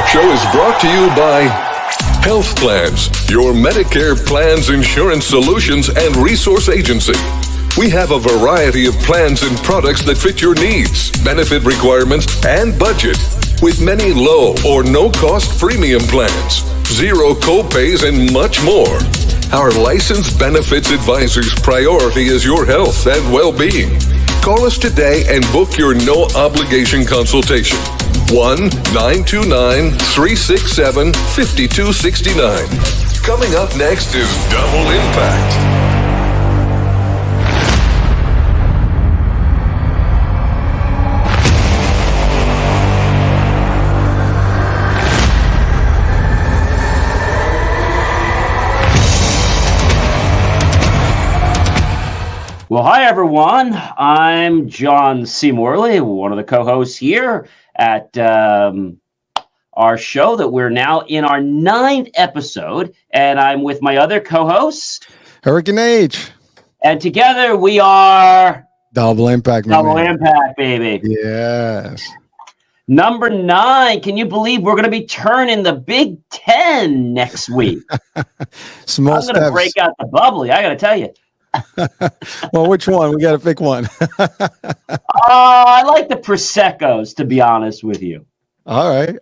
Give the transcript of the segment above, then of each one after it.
show is brought to you by Health Plans, your Medicare plans, insurance solutions, and resource agency. We have a variety of plans and products that fit your needs, benefit requirements, and budget, with many low or no-cost premium plans, zero co-pays, and much more. Our licensed benefits advisor's priority is your health and well-being. Call us today and book your no-obligation consultation. 1-929-367-5269. Coming up next is Double Impact. Well, hi, everyone. I'm John C. Morley, one of the co-hosts here at our show that we're now in our 9th episode. And I'm with my other co-host, Hurricaneh. And together we are... Double Impact, Double Impact, baby. Yes. Number 9. Can you believe we're going to be turning the Big Ten next week? Small I'm going to break out the bubbly, I got to tell you. Well, which one? We got to pick one. I like the Proseccos, to be honest with you. All right.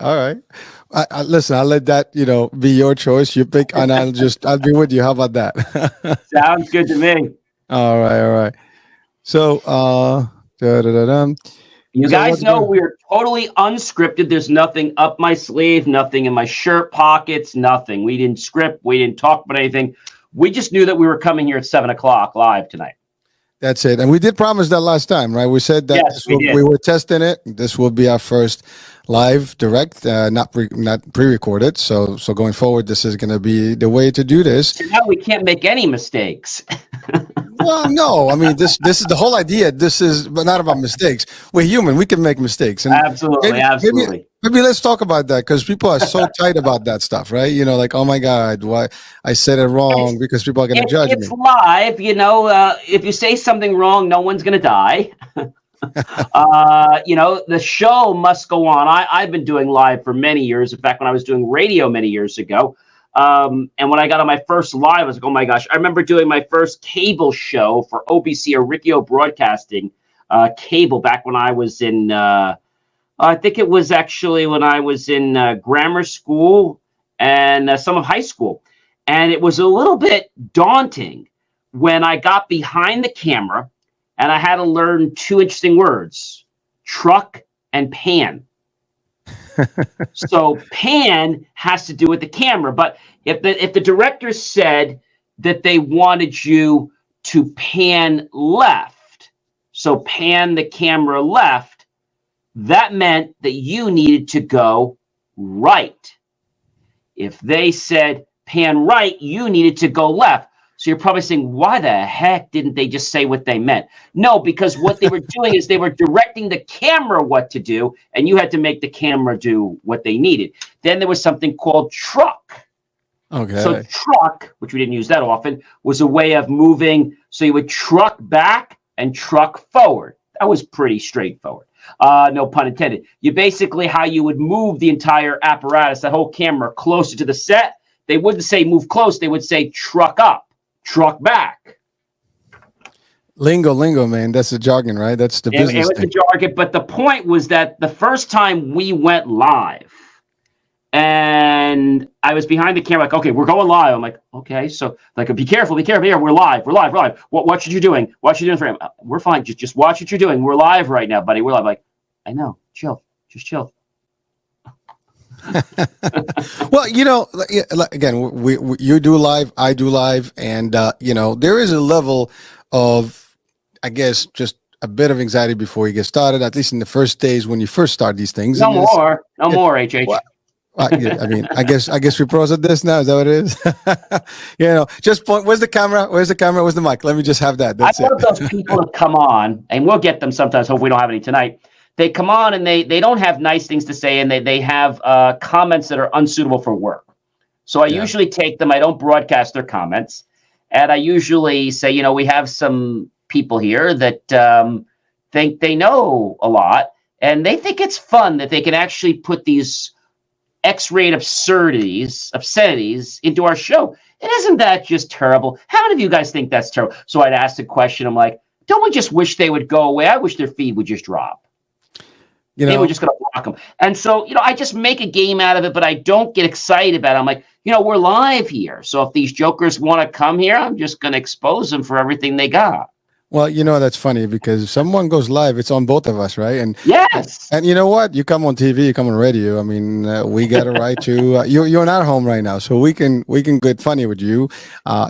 Listen, I'll let that, be your choice. You pick, and I'll be with you. How about that? Sounds good to me. All right. So, you guys know we're totally unscripted. There's nothing up my sleeve, nothing in my shirt pockets, nothing. We didn't script. We didn't talk about anything. We just knew that we were coming here at 7:00 live tonight. That's it. And we did promise that last time, right? We said that yes, we were testing it. This will be our first live direct, not pre-recorded. So going forward, this is going to be the way to do this. So now we can't make any mistakes. Well, no. I mean, this is the whole idea. This is but not about mistakes. We're human. We can make mistakes. And absolutely. Maybe let's talk about that, because people are so tight about that stuff, right? Like, oh my God, why I said it wrong, because people are going to judge me. It's live, if you say something wrong, no one's going to die. The show must go on. I've been doing live for many years. In fact, when I was doing radio many years ago, and when I got on my first live, I was like, oh my gosh, I remember doing my first cable show for OBC or Riccio Broadcasting cable back when I was in, I think it was actually when I was in grammar school and some of high school. And it was a little bit daunting when I got behind the camera and I had to learn 2 interesting words, truck and pan. So pan has to do with the camera, but if the director said that they wanted you to pan left, so pan the camera left, that meant that you needed to go right. If they said pan right, you needed to go left. So you're probably saying, why the heck didn't they just say what they meant? No, because what they were doing is they were directing the camera what to do, and you had to make the camera do what they needed. Then there was something called truck. Okay. So truck, which we didn't use that often, was a way of moving. So you would truck back and truck forward. That was pretty straightforward. No pun intended. You basically how you would move the entire apparatus, the whole camera, closer to the set. They wouldn't say move close. They would say truck up, truck back. Lingo, man. That's the jargon, right? That's the business. It was the jargon. But the point was that the first time we went live, and I was behind the camera, like, okay, we're going live. I'm like, okay, so like, be careful here. We're live. What should you doing? What should you doing for him? We're fine. Just watch what you're doing. We're live right now, buddy. We're live. Like, I know. Chill. Just chill. Well, again, we you do live, I do live, and there is a level of, I guess, just a bit of anxiety before you get started. At least in the first days when you first start these things. No more, HH. Well, I mean, I guess we pros at this now. Is that what it is? Just point. Where's the camera? Where's the mic? Let me just have that. That's I love those people that come on, and we'll get them sometimes. Hope we don't have any tonight. They come on and they don't have nice things to say, and they have comments that are unsuitable for work. So I usually take them. I don't broadcast their comments, and I usually say, we have some people here that think they know a lot, and they think it's fun that they can actually put these X-rayed obscenities into our show. And isn't that just terrible? How many of you guys think that's terrible? So I'd ask the question, I'm like, don't we just wish they would go away? I wish their feed would just drop. They were just going to block them. And so, I just make a game out of it, but I don't get excited about it. I'm like, we're live here. So if these jokers want to come here, I'm just going to expose them for everything they got. Well, that's funny because if someone goes live, it's on both of us, right? And yes, and you know what? You come on TV, you come on radio. I mean, we got a right to. You're not home right now, so we can get funny with you.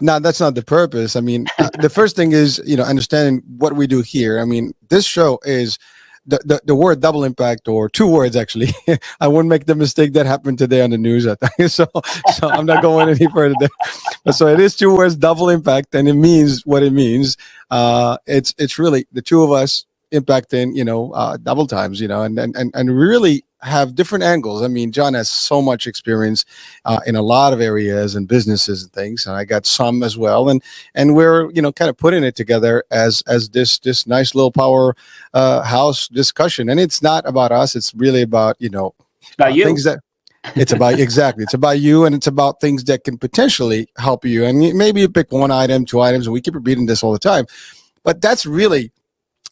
Now, that's not the purpose. I mean, the first thing is understanding what we do here. I mean, this show is. The word double impact, or two words actually. I wouldn't make the mistake that happened today on the news. So I'm not going any further there. But so it is two words, double impact, and it means what it means. It's really the two of us impacting, double times, and really have different angles. I mean, John has so much experience in a lot of areas and businesses and things, and I got some as well. And we're kind of putting it together as this nice little power house discussion. And it's not about us; it's really about about you. Things that. It's about exactly. It's about you, and it's about things that can potentially help you. And maybe you pick one item, two items, and we keep repeating this all the time. But that's really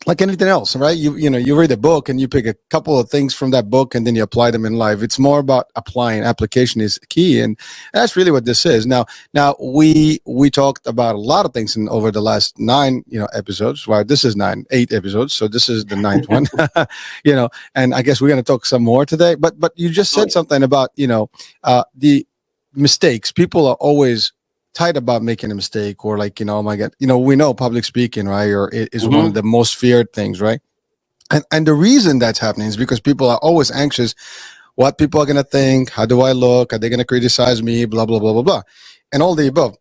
like anything else, right? You read a book and you pick a couple of things from that book and then you apply them in life. It's more about applying. Application is key, and that's really what this is. Now we talked about a lot of things over the last 9 episodes. Well, this is 8 episodes, so this is the 9th one. And I guess we're going to talk some more today. But you just said something about the mistakes. People are always tight about making a mistake, or like, oh my God, we know public speaking, right? Or it is one of the most feared things, right? And the reason that's happening is because people are always anxious. What people are going to think? How do I look? Are they going to criticize me? Blah, blah, blah, blah, blah. And all the above.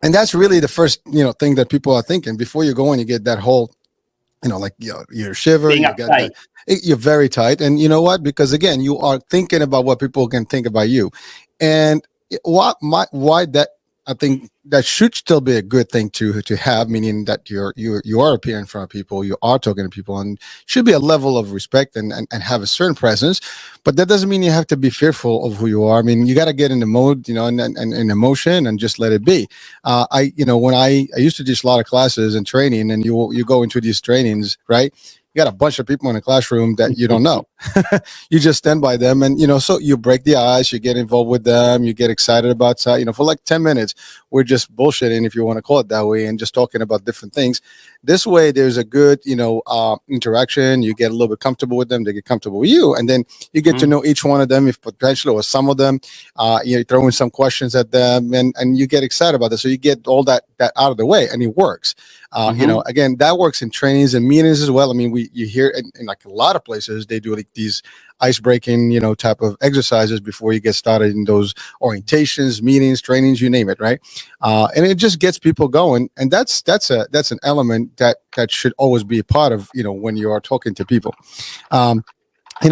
And that's really the first, thing that people are thinking before you go and you get that whole, you're shivering, you're very tight. And you know what? Because again, you are thinking about what people can think about you. And why that, I think that should still be a good thing to have, meaning that you are appearing in front of people, you are talking to people, and should be a level of respect and have a certain presence. But that doesn't mean you have to be fearful of who you are. I mean, you got to get in the mode, and emotion, and just let it be. When I used to teach a lot of classes and training, and you go into these trainings, right? You got a bunch of people in the classroom that you don't know. You just stand by them, and so you break the ice, you get involved with them, you get excited about for like 10 minutes we're just bullshitting, if you want to call it that way, and just talking about different things. This way there's a good interaction. You get a little bit comfortable with them, they get comfortable with you, and then you get to know each one of them, if potentially, or some of them. You throw in some questions at them, and you get excited about it, so you get all that out of the way, and it works. Again, that works in trainings and meetings as well. I mean, you hear in like a lot of places they do like these ice-breaking, type of exercises before you get started in those orientations, meetings, trainings, you name it, right? And it just gets people going, and that's an element that should always be a part of when you are talking to people.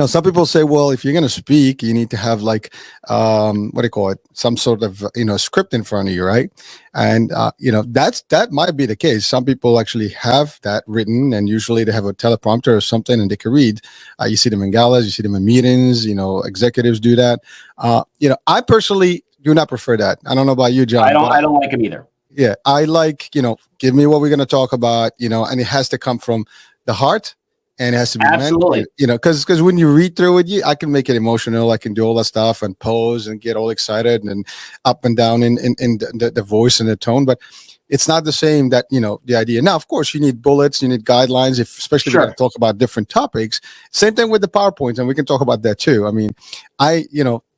Some people say, well, if you're going to speak, you need to have like, what do you call it? Some sort of, script in front of you, right? And, that might be the case. Some people actually have that written, and usually they have a teleprompter or something and they can read. You see them in galas, you see them in meetings, executives do that. I personally do not prefer that. I don't know about you, John. I don't like them either. Yeah. I like, give me what we're going to talk about, and it has to come from the heart. And it has to be absolutely, because when you read through it, I can make it emotional. I can do all that stuff and pose and get all excited and up and down in the voice and the tone. But it's not the same that, the idea. Now, of course, you need bullets, you need guidelines, especially when you talk about different topics. Same thing with the PowerPoints, and we can talk about that too. I mean,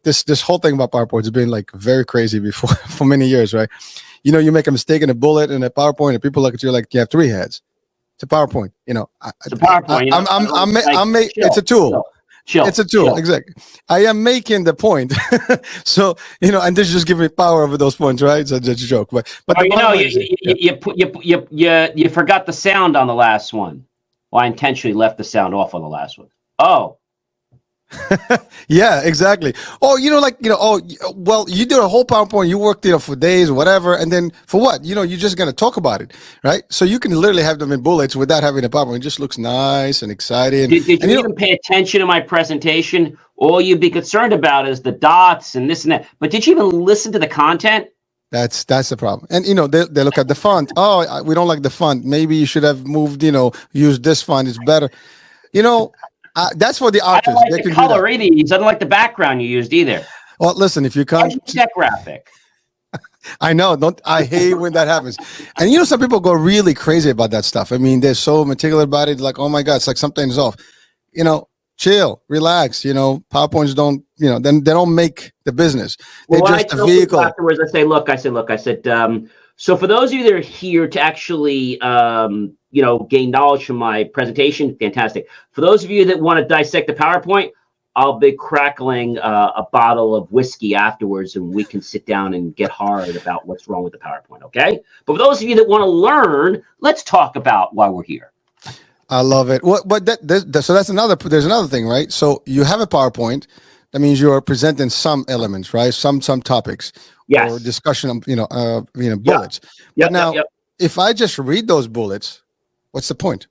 this whole thing about PowerPoint has been like very crazy before for many years, right? You make a mistake in a bullet in a PowerPoint, and people look at you like you have 3 heads. It's a PowerPoint, It's a PowerPoint. It's a tool. Chill. It's a tool, Chill. Exactly. I am making the point. So, and this just give me power over those points, right? So it's a joke. But you forgot the sound on the last one. Well, I intentionally left the sound off on the last one. Oh. Yeah, exactly. Oh, well, you did a whole PowerPoint, you worked for days, whatever, and then for what? You're just gonna talk about it, right? So you can literally have them in bullets without having a PowerPoint. It just looks nice and exciting. Did you even pay attention to my presentation, All you'd be concerned about is the dots and this and that. But did you even listen to the content? That's the problem. And they look at the font. Oh, we don't like the font. Maybe you should have moved. Use this font. It's better. That's for the I don't artists. They like the can do that. color either. I don't like the background you used either. Well, listen, if you Why can't, did you use that graphic? I know. I hate when that happens. And some people go really crazy about that stuff. I mean, they're so meticulous about it. Like, oh my God, it's like something's off. Chill, relax. PowerPoints don't. Then they don't make the business. They're just a vehicle. Afterwards, I said, so for those of you that are here to actually, gain knowledge from my presentation, fantastic. For those of you that want to dissect the PowerPoint, I'll be crackling a bottle of whiskey afterwards, and we can sit down and get hard about what's wrong with the PowerPoint, okay? But for those of you that want to learn, let's talk about why we're here. I love it. But so there's another thing, right? So you have a PowerPoint. That means you're presenting some elements, right? Some topics, yes, or discussion of bullets. Yep. But now, if I just read those bullets, what's the point?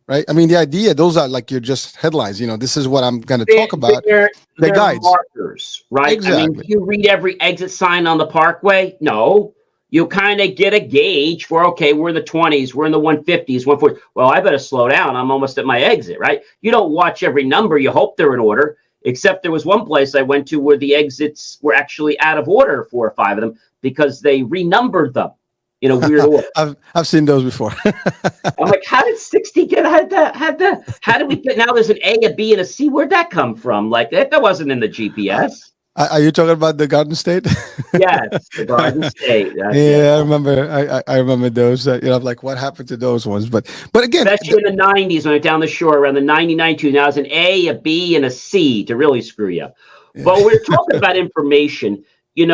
Right? I mean, the idea, those are like you're just headlines. This is what I'm going to talk about. They're guides, markers, right? Exactly. I mean, do you read every exit sign on the parkway? No. You kind of get a gauge for, okay, we're in the 20s, we're in the 150s, 140s. Well, I better slow down. I'm almost at my exit, right? You don't watch every number. You hope they're in order, except there was one place I went to where the exits were actually out of order, 4 or 5 of them, because they renumbered them in a weird order. I've seen those before. I'm like, how did 60 get how did we get, now there's an A, a B, and a C? Where'd that come from? Like, that wasn't in the GPS. Are you talking about the Garden State? Yes, the Garden State. Yeah, I remember. I remember those. I'm like, what happened to those ones? But again, especially in the 90s when I went down the shore around the 99 now it's an A, a B, and a C to really screw you. Yeah. But we're talking about information. We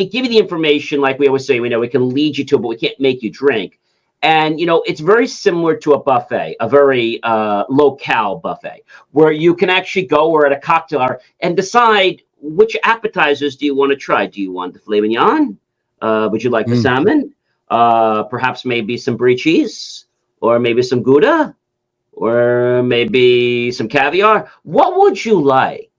give you the information, like we always say. We can lead you to it, but we can't make you drink. And it's very similar to a buffet, a very low-cal buffet, where you can actually go or at a cocktail hour and decide which appetizers do you want to try. Do you want the filet mignon? Would you like the salmon? Perhaps maybe some brie cheese, or maybe some Gouda, or maybe some caviar. What would you like?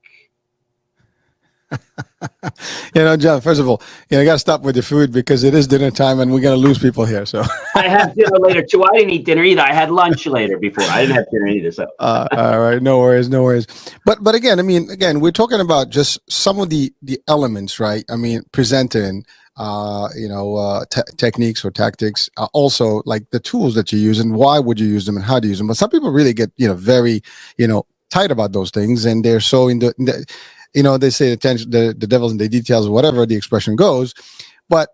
John, first of all, I got to stop with the food because it is dinner time and we're going to lose people here. So I have dinner later too. I didn't eat dinner either. I had lunch later before. I didn't have dinner either. So all right, no worries. But again, we're talking about just some of the elements, right? I mean, presenting, techniques or tactics, also like the tools that you use and why would you use them and how do you use them. But some people really get very tight about those things, and they're so in the they say the devil's in the details, whatever the expression goes, but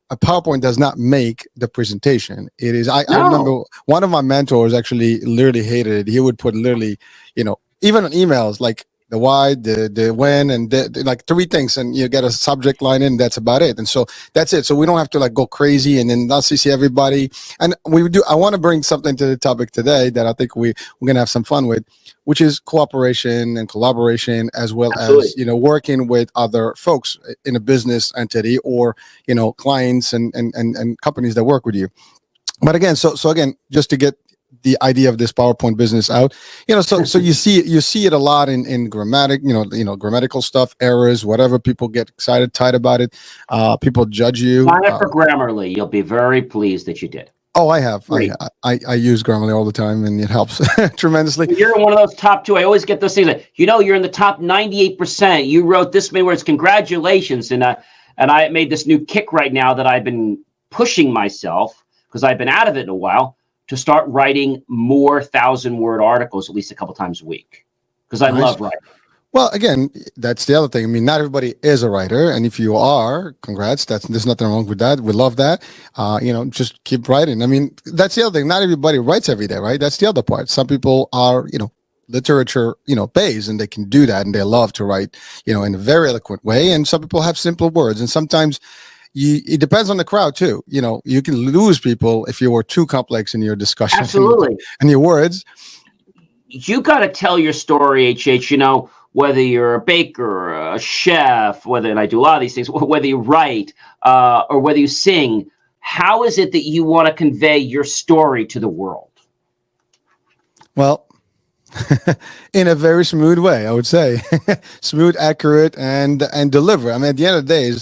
a PowerPoint does not make the presentation. It is, I remember one of my mentors actually literally hated it. He would put literally, even on emails, like the why, the when, and like 3 things, and you get a subject line in, that's about it. And so that's it. So we don't have to like go crazy and then not see everybody. And I want to bring something to the topic today that I think we're going to have some fun with, which is cooperation and collaboration, as well as, working with other folks in a business entity or, clients and companies that work with you. But again, so again, just to get the idea of this PowerPoint business out, so you see it a lot in grammatical stuff, errors, whatever. People get excited, tight about it. People judge you. Sign up for Grammarly. You'll be very pleased that you did. Oh, I have. I use Grammarly all the time, and it helps tremendously. You're one of those top 2. I always get those things like, you're in the top 98%. You wrote this many words. Congratulations. And I made this new kick right now that I've been pushing myself, because I've been out of it in a while, to start writing more 1,000-word articles at least a couple times a week, because I love writing. Well, again, that's the other thing. I mean, not everybody is a writer, and if you are, congrats. There's nothing wrong with that. We love that. Just keep writing. I mean, that's the other thing. Not everybody writes every day, right? That's the other part. Some people are, literature, based, and they can do that, and they love to write, in a very eloquent way. And some people have simple words, and sometimes it depends on the crowd too. You can lose people if you were too complex in your discussion. Absolutely. And your words. You got to tell your story, HH. Whether you're a baker, a chef, and I do a lot of these things, whether you write or whether you sing, how is it that you want to convey your story to the world? Well, in a very smooth way, I would say. Smooth, accurate, and deliver. I mean, at the end of the day,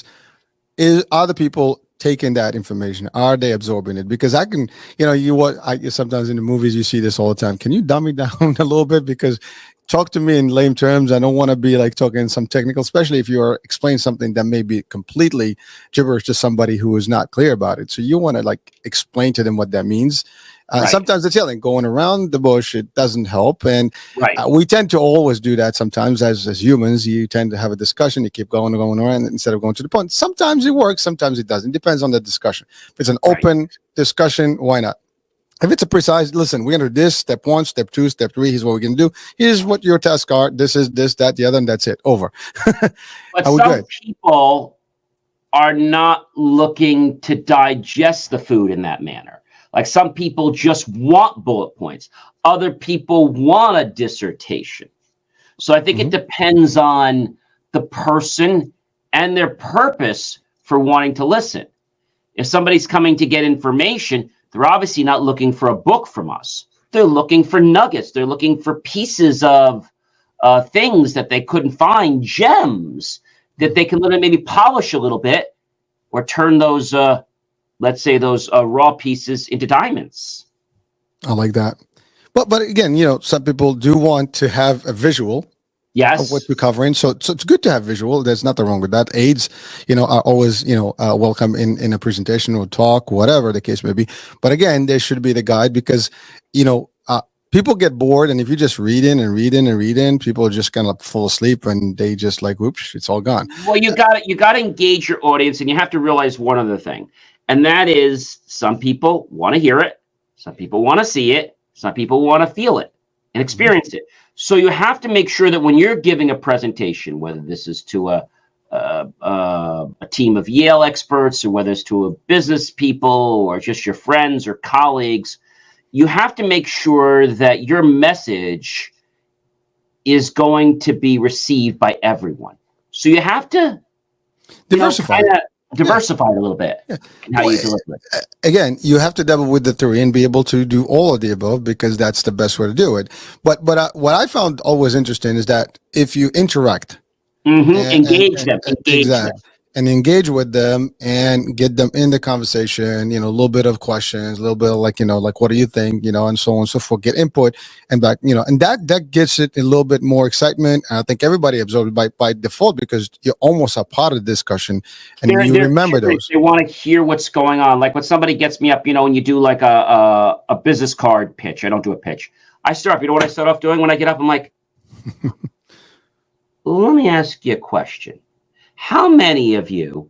is are the people taking that information? Are they absorbing it? Because I can, you what I sometimes in the movies you see this all the time. Can you dumb it down a little bit? Because talk to me in lame terms. I don't want to be like talking some technical, especially if you are explaining something that may be completely gibberish to somebody who is not clear about it. So you want to like explain to them what that means. Right. Sometimes it's yelling, going around the bush, it doesn't help. And Right. we tend to always do that sometimes as humans. You tend to have a discussion, you keep going and going around instead of going to the point. Sometimes it works, sometimes it doesn't. Depends on the discussion. If it's an open discussion, why not? If it's a precise, listen, we're going to do this, step 1, step 2, step 3, here's what we're going to do. Here's what your tasks are. This is this, that, the other, and that's it. Over. But some people are not looking to digest the food in that manner. Like some people just want bullet points. Other people want a dissertation. So I think it depends on the person and their purpose for wanting to listen. If somebody's coming to get information, they're obviously not looking for a book from us. They're looking for nuggets. They're looking for pieces of things that they couldn't find, gems that they can literally maybe polish a little bit or turn those let's say those raw pieces into diamonds. I like that. But again, some people do want to have a visual of what you're covering. So it's good to have visual. There's nothing wrong with that. Aids, are always, welcome in a presentation or talk, whatever the case may be. But again, there should be the guide because, people get bored. And if you just read in, people just kind of fall asleep and they just like, whoops, it's all gone. Well, you got to engage your audience, and you have to realize one other thing. And that is some people want to hear it. Some people want to see it. Some people want to feel it and experience it. So you have to make sure that when you're giving a presentation, whether this is to a team of Yale experts or whether it's to a business people or just your friends or colleagues, you have to make sure that your message is going to be received by everyone. So you have to diversify. Diversify a little bit in how you deliver it. Again, you have to dabble with the theory and be able to do all of the above because that's the best way to do it. But what I found always interesting is that if you interact, engage them, and engage with them and get them in the conversation, a little bit of questions, a little bit of like what do you think, and so on and so forth, get input and back, and that gets it a little bit more excitement. And I think everybody absorbs it by default because you're almost a part of the discussion and you remember those. They want to hear what's going on. Like when somebody gets me up, when you do like a business card pitch, I don't do a pitch. I start, what I start off doing when I get up, I'm like, let me ask you a question. How many of you,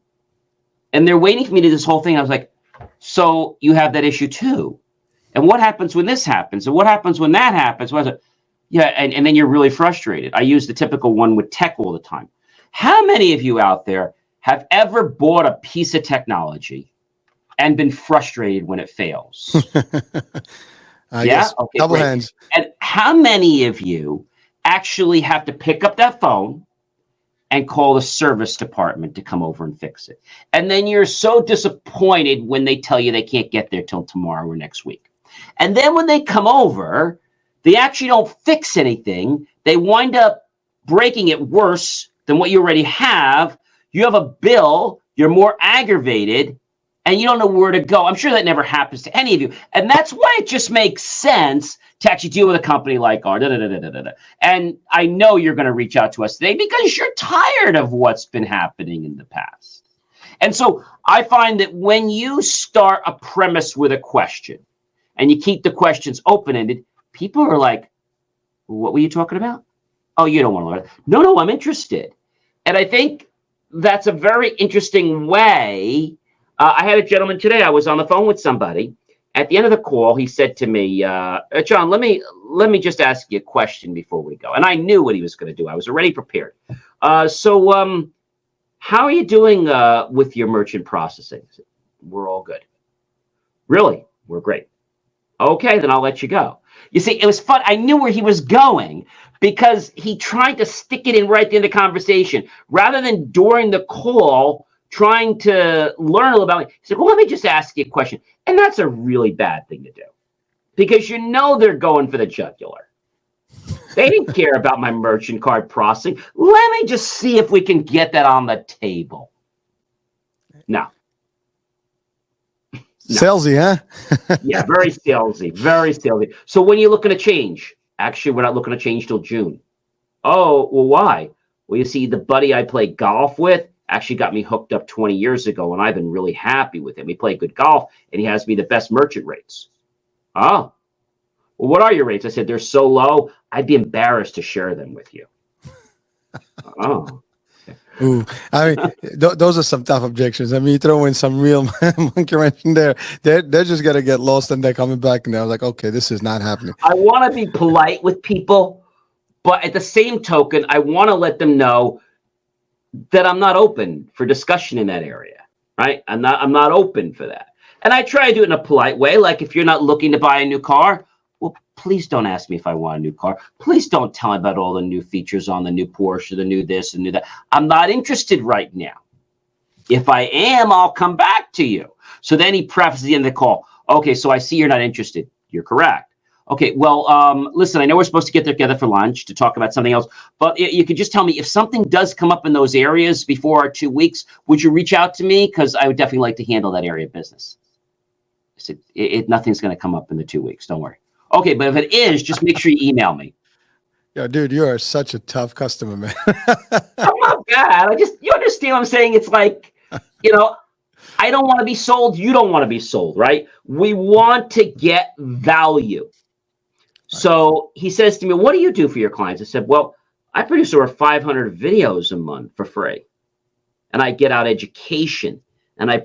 and they're waiting for me to do this whole thing. I was like, so you have that issue too. And what happens when this happens? And what happens when that happens? Yeah. And then you're really frustrated. I use the typical one with tech all the time. How many of you out there have ever bought a piece of technology and been frustrated when it fails? Yes. Okay, double hands. And how many of you actually have to pick up that phone and call the service department to come over and fix it? And then you're so disappointed when they tell you they can't get there till tomorrow or next week. And then when they come over, they actually don't fix anything. They wind up breaking it worse than what you already have. You have a bill, you're more aggravated, and you don't know where to go. I'm sure that never happens to any of you. And that's why it just makes sense to actually deal with a company like ours. And I know you're going to reach out to us today because you're tired of what's been happening in the past. And so I find that when you start a premise with a question and you keep the questions open-ended, people are like, what were you talking about? Oh, you don't want to learn. No, I'm interested. And I think that's a very interesting way. I had a gentleman today. I was on the phone with somebody. At the end of the call, he said to me, John, let me just ask you a question before we go. And I knew what he was going to do. I was already prepared. So how are you doing with your merchant processing? Said, we're all good. Really? We're great. Okay, then I'll let you go. You see, it was fun. I knew where he was going because he tried to stick it in right in the conversation rather than during the call trying to learn a little about it. He said, well, let me just ask you a question. And that's a really bad thing to do because they're going for the jugular. They didn't care about my merchant card processing. Let me just see if we can get that on the table. No. Salesy, huh? Yeah, very salesy, very salesy. So when are you looking to change? Actually, we're not looking to change till June. Oh, well, why? Well, you see, the buddy I play golf with actually got me hooked up 20 years ago, and I've been really happy with him. We play good golf, and he has me the best merchant rates. Oh, well, what are your rates? I said, they're so low, I'd be embarrassed to share them with you. Oh. Ooh, I mean, those are some tough objections. I mean, you throw in some real monkey wrench in there. They're just gonna get lost, and they're coming back, and they're like, okay, this is not happening. I want to be polite with people, but at the same token, I want to let them know that I'm not open for discussion in that area, right? I'm not open for that. And I try to do it in a polite way. Like if you're not looking to buy a new car, well, please don't ask me if I want a new car. Please don't tell me about all the new features on the new Porsche, the new this and new that. I'm not interested right now. If I am, I'll come back to you. So then he prefaces the end of the call. Okay, so I see you're not interested. You're correct. Okay, well, listen, I know we're supposed to get together for lunch to talk about something else, but you could just tell me if something does come up in those areas before our 2 weeks, would you reach out to me? Because I would definitely like to handle that area of business. I said, nothing's going to come up in the 2 weeks. Don't worry. Okay, but if it is, just make sure you email me. Yeah, dude, you are such a tough customer, man. I'm not bad. You understand what I'm saying? It's like, I don't want to be sold. You don't want to be sold, right? We want to get value. So he says to me, what do you do for your clients? I said, well, I produce over 500 videos a month for free. And I get out education. And I'm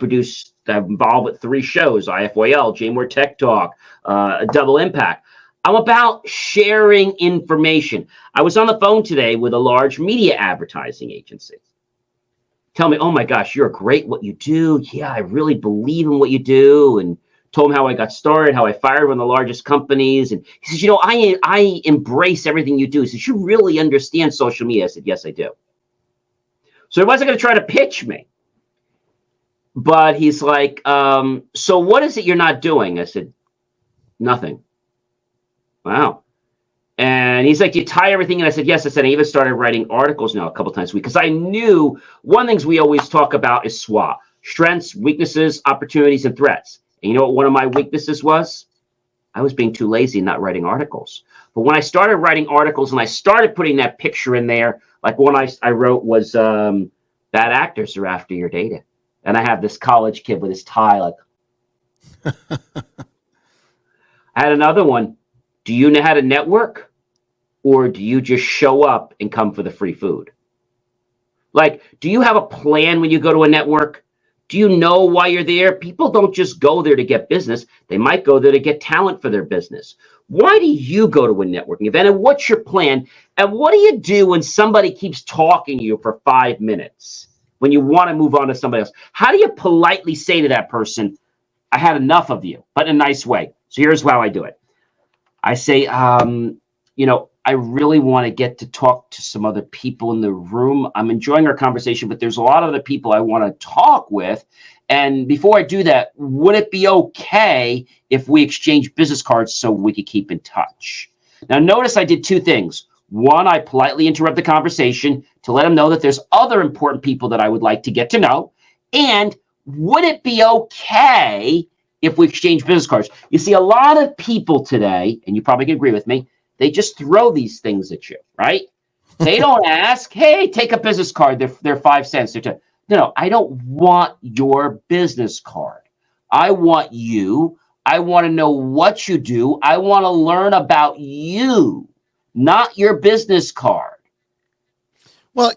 involved with 3 shows, IFYL, JMOR Tech Talk, Double Impact. I'm about sharing information. I was on the phone today with a large media advertising agency. Tell me, oh my gosh, you're great at what you do. Yeah, I really believe in what you do. And told him how I got started, how I fired one of the largest companies. And he says, I embrace everything you do. He says, you really understand social media. I said, yes, I do. So he wasn't going to try to pitch me. But he's like, so what is it you're not doing? I said, nothing. Wow. And he's like, do you tie everything in? I said, yes. I said, I even started writing articles now a couple times a week because I knew one of the things we always talk about is SWOT, strengths, weaknesses, opportunities, and threats. And you know what one of my weaknesses was? I was being too lazy and not writing articles. But when I started writing articles and I started putting that picture in there, like one I wrote was bad actors are after your data. And I have this college kid with his tie like. I had another one. Do you know how to network? Or do you just show up and come for the free food? Like, do you have a plan when you go to a network? Do you know why you're there? People don't just go there to get business. They might go there to get talent for their business. Why do you go to a networking event? And what's your plan? And what do you do when somebody keeps talking to you for 5 minutes? When you want to move on to somebody else? How do you politely say to that person, I had enough of you, but in a nice way? So here's how I do it. I say, I really want to get to talk to some other people in the room. I'm enjoying our conversation, but there's a lot of other people I want to talk with. And before I do that, would it be okay if we exchange business cards so we could keep in touch? Now, notice I did 2 things. One, I politely interrupt the conversation to let them know that there's other important people that I would like to get to know. And would it be okay if we exchange business cards? You see, a lot of people today, and you probably can agree with me, they just throw these things at you, right? They don't ask, hey, take a business card. They're 5 cents. No, I don't want your business card. I want you. I want to know what you do. I want to learn about you, not your business card. Well,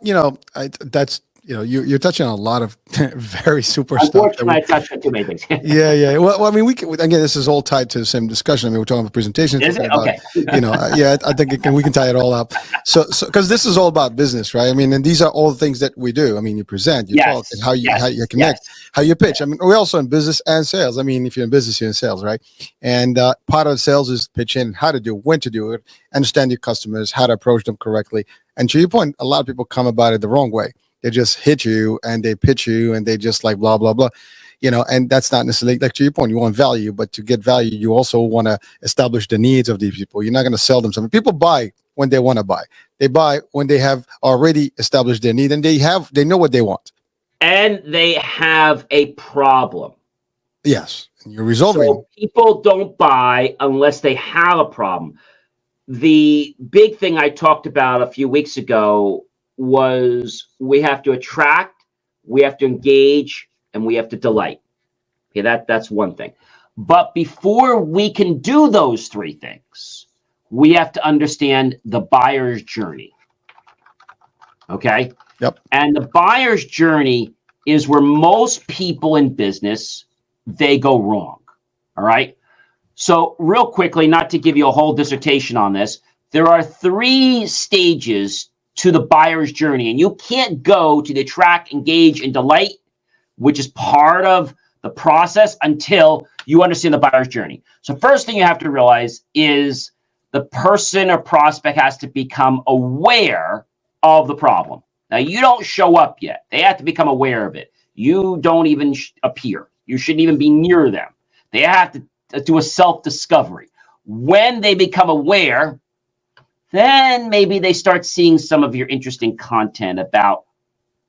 that's you're touching on a lot of very super stuff. Unfortunately, I touched on too many things. Yeah. Well, I mean, again, this is all tied to the same discussion. I mean, we're talking about presentations. Is it? Okay. I think we can tie it all up. So because this is all about business, right? I mean, and these are all the things that we do. I mean, you present, you talk, and how you connect, how you pitch. I mean, we're also in business and sales. I mean, if you're in business, you're in sales, right? And part of sales is pitching, how to do, when to do it, understand your customers, how to approach them correctly. And to your point, a lot of people come about it the wrong way. They just hit you and they pitch you and they just like blah, blah, blah. and that's not necessarily, like, to your point, you want value, but to get value, you also want to establish the needs of these people. You're not going to sell them something. People buy when they want to buy. They buy when they have already established their need, and they know what they want. And they have a problem. Yes. And you're resolving. So people don't buy unless they have a problem. The big thing I talked about a few weeks ago was we have to attract, we have to engage, and we have to delight. Okay, that's one thing. But before we can do those three things, we have to understand the buyer's journey. Okay? Yep. And the buyer's journey is where most people in business, they go wrong. All right? So real quickly, not to give you a whole dissertation on this, there are 3 stages to the buyer's journey, and you can't go to the attract, engage, and delight, which is part of the process, until you understand the buyer's journey. So first thing you have to realize is the person or prospect has to become aware of the problem. Now, you don't show up yet. They have to become aware of it. You don't even appear. You shouldn't even be near them. They have to do a self-discovery. When they become aware, then maybe they start seeing some of your interesting content about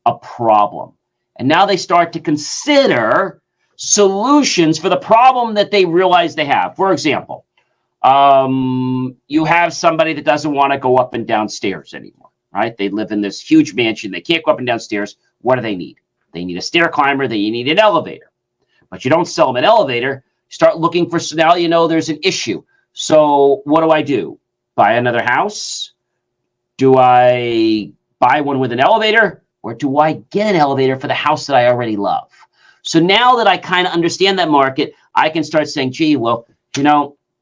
a problem. And now they start to consider solutions for the problem that they realize they have. For example, you have somebody that doesn't want to go up and down stairs anymore, right? They live in this huge mansion. They can't go up and down stairs. What do they need? They need a stair climber. They need an elevator. But you don't sell them an elevator. Start looking for, so now you know there's an issue. So what do? Buy another house? Do I buy one with an elevator? Or do I get an elevator for the house that I already love? So now that I kind of understand that market, I can start saying, gee, well,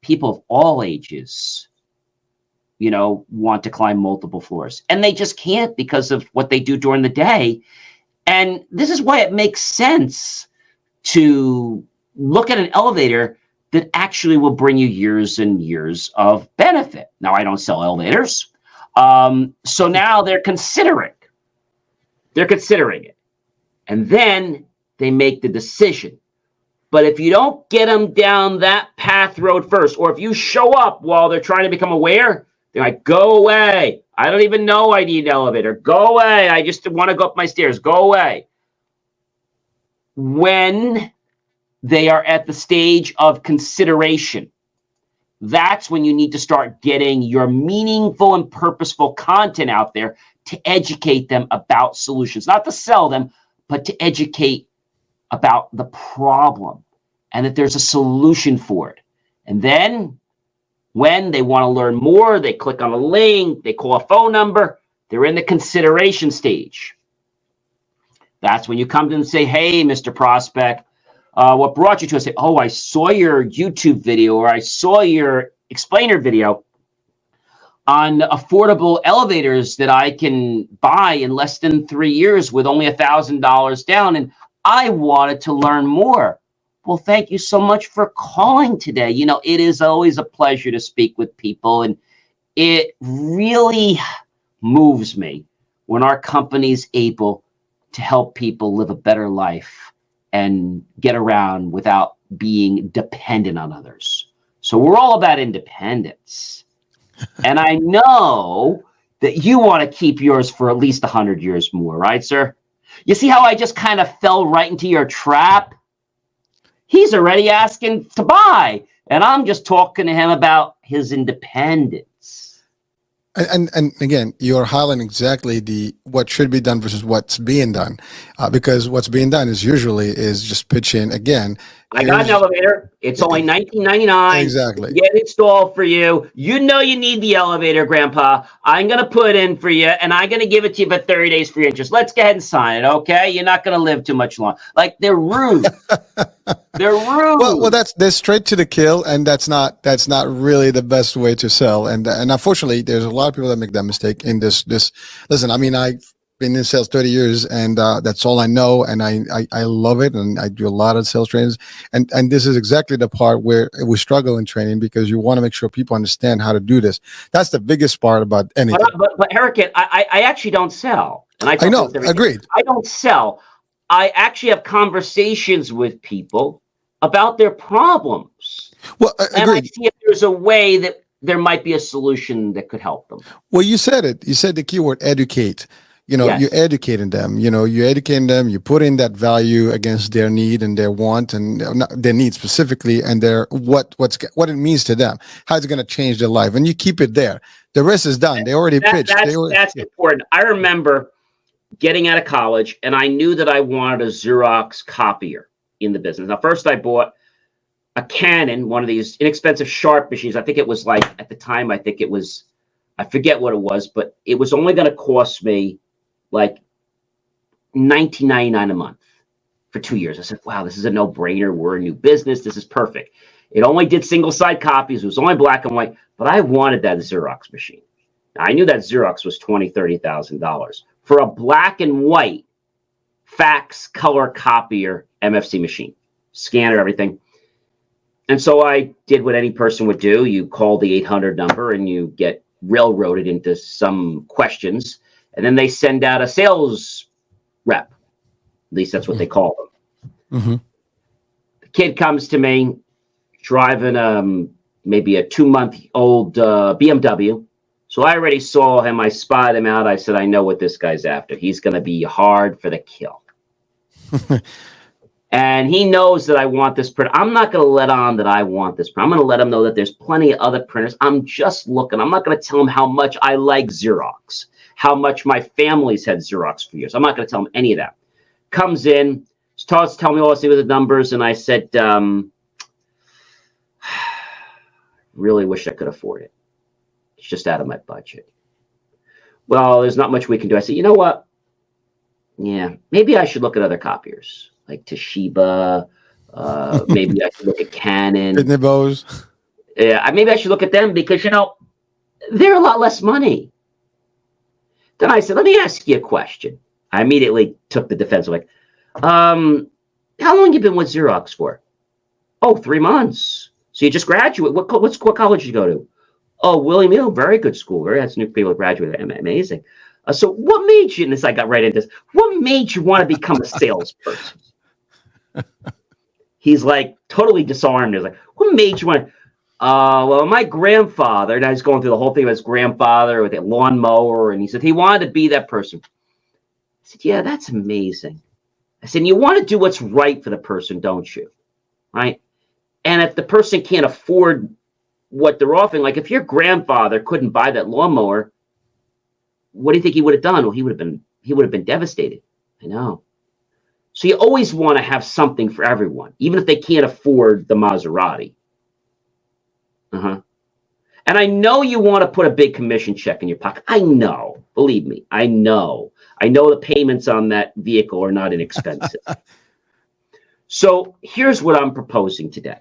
people of all ages, want to climb multiple floors. And they just can't because of what they do during the day. And this is why it makes sense to look at an elevator that actually will bring you years and years of benefit. Now, I don't sell elevators. So now they're considering it. And then they make the decision. But if you don't get them down that path road first, or if you show up while they're trying to become aware, they're like, go away. I don't even know I need an elevator. Go away. I just want to go up my stairs. Go away. When they are at the stage of consideration, that's when you need to start getting your meaningful and purposeful content out there to educate them about solutions, not to sell them, but to educate about the problem and that there's a solution for it. And then when they want to learn more, they click on a link, they call a phone number, they're in the consideration stage. That's when you come to them and say, hey, Mr. Prospect, what brought you to us? Say, oh, I saw your YouTube video, or I saw your explainer video on affordable elevators that I can buy in less than 3 years with only $1,000 down. And I wanted to learn more. Well, thank you so much for calling today. It is always a pleasure to speak with people. And it really moves me when our company's able to help people live a better life and get around without being dependent on others. So we're all about independence. And I know that you want to keep yours for at least 100 years more, right, sir? You see how I just kind of fell right into your trap? He's already asking to buy, and I'm just talking to him about his independence. And again, you're highlighting exactly what should be done versus what's being done, because what's being done is just pitch in again. I got an elevator. It's only $19.99. Exactly. Get it installed for you. You know you need the elevator, Grandpa. I'm going to put in for you, and I'm going to give it to you for 30 days free interest. Let's go ahead and sign it, okay? You're not going to live too much long. Like, they're rude. They're rude. Well, they're straight to the kill, and that's not really the best way to sell. And unfortunately, there's a lot of people that make that mistake in this. Listen, I mean, I've been in sales 30 years, and that's all I know, and I love it, and I do a lot of sales trainings, and this is exactly the part where we struggle in training, because you want to make sure people understand how to do this. That's the biggest part about anything. But Hurricane, I actually don't sell. And I know, agreed. I don't sell. I actually have conversations with people about their problems. Well, And I agreed. see if there's a way that there might be a solution that could help them. Well, you said it. You said the keyword educate. You're Yes. educating them. You're educating them. You put in that value against their need and their want, and not their need specifically, and their what it means to them, how it's going to change their life, and you keep it there. The rest is done. They already pitched. That's important. I remember getting out of college, and I knew that I wanted a Xerox copier in the business. Now, first I bought a Canon, one of these inexpensive Sharp machines. I think it was like, at the time, I forget what it was, but it was only going to cost me like $19.99 a month for 2 years. I said, wow, this is a no-brainer. We're a new business. This is perfect. It only did single-side copies. It was only black and white, but I wanted that Xerox machine. Now, I knew that Xerox was $20,000, $30,000 for a black and white fax color copier MFC machine, scanner, everything. And so I did what any person would do. You call the 800 number and you get railroaded into some questions. And then they send out a sales rep. At least that's what they call them. Mm-hmm. The kid comes to me driving maybe a 2-month-old BMW. So I already saw him. I spied him out. I said, I know what this guy's after. He's going to be hard for the kill. And he knows that I want this printer. I'm not going to let on that I want this printer. I'm going to let him know that there's plenty of other printers. I'm just looking. I'm not going to tell him how much I like Xerox, how much my family's had Xerox for years. I'm not going to tell him any of that. Comes in, starts telling me all this with the numbers, and I said, really wish I could afford it. It's just out of my budget. Well, there's not much we can do. I said, you know what? Yeah, maybe I should look at other copiers like Toshiba. Maybe I should look at Canon. Nibos. Yeah, maybe I should look at them because, they're a lot less money. Then I said, let me ask you a question. I immediately took the defensive, like, how long you been with Xerox for? Oh, 3 months. So you just graduated. What college did you go to? Oh, William Hill, very good school. That's new people graduated. Amazing. So what made you, and this I got right into this, what made you want to become a salesperson? He's like totally disarmed. He's like, what made you want? Well, my grandfather, and I was going through the whole thing of his grandfather with a lawnmower, and he said he wanted to be that person. I said, yeah, that's amazing. I said, you want to do what's right for the person, don't you? Right? And if the person can't afford what they're offering, like if your grandfather couldn't buy that lawnmower, what do you think he would have done? Well, he would have been devastated. I know. So you always want to have something for everyone, even if they can't afford the Maserati. And I know you want to put a big commission check in your pocket. I know. Believe me, I know. I know the payments on that vehicle are not inexpensive. So here's what I'm proposing today.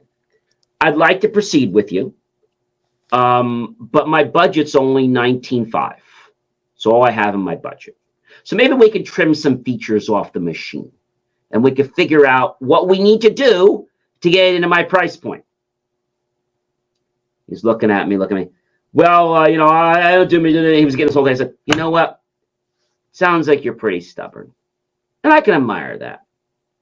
I'd like to proceed with you, but my budget's only $19,500. So all I have in my budget. So maybe we can trim some features off the machine and we can figure out what we need to do to get into my price point. He's looking at me. Well, I don't do me. He was getting this whole thing. I said, you know what? Sounds like you're pretty stubborn. And I can admire that.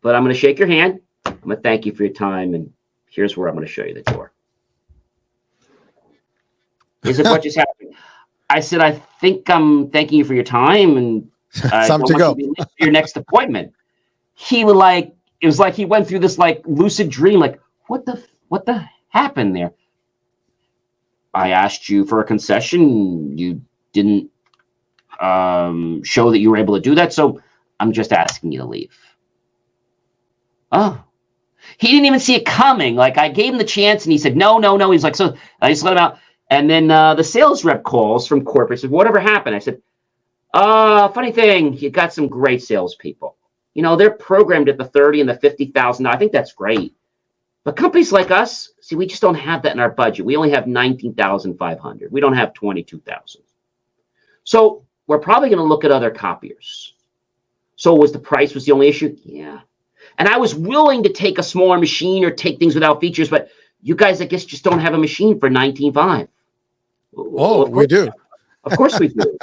But I'm going to shake your hand. I'm going to thank you for your time. And here's where I'm going to show you the door. He said, what just happened? I said, I think I'm thanking you for your time, and I Time don't to want go. you to be late for your next appointment. He was like, it was like he went through this like lucid dream, like what the happened there? I asked you for a concession, you didn't show that you were able to do that, so I'm just asking you to leave. Oh, he didn't even see it coming. Like I gave him the chance, and he said no. He's like, so I just let him out. And then the sales rep calls from corporate, said, whatever happened? I said, funny thing, you got some great salespeople. They're programmed at the 30 and the 50,000. I think that's great. But companies like us, see, we just don't have that in our budget. We only have 19,500. We don't have 22,000. So we're probably going to look at other copiers. So was the price was the only issue? Yeah. And I was willing to take a smaller machine or take things without features, but you guys, I guess, just don't have a machine for 19,500. Oh, we do. Of course we do.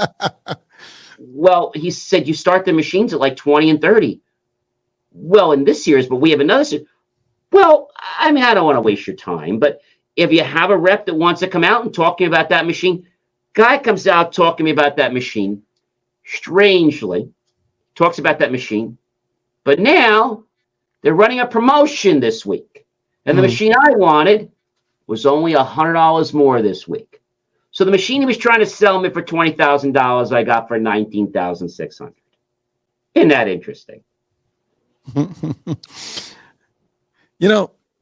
Well, he said you start the machines at like 20 and 30. well, in this series, but we have another series. Well, I mean, I don't want to waste your time, but if you have a rep that wants to come out and talk to me about that machine, guy comes out talking to me about that machine, strangely, talks about that machine, but now they're running a promotion this week. And the machine I wanted was only $100 more this week. So the machine he was trying to sell me for $20,000, I got for $19,600. Isn't that interesting?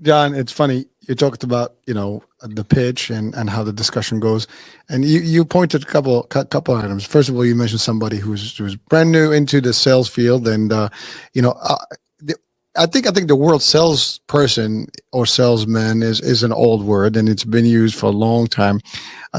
John, it's funny. You talked about, the pitch and how the discussion goes. And you pointed a couple items. First of all, you mentioned somebody who's brand new into the sales field. And, I think the word salesperson or salesman is an old word, and it's been used for a long time,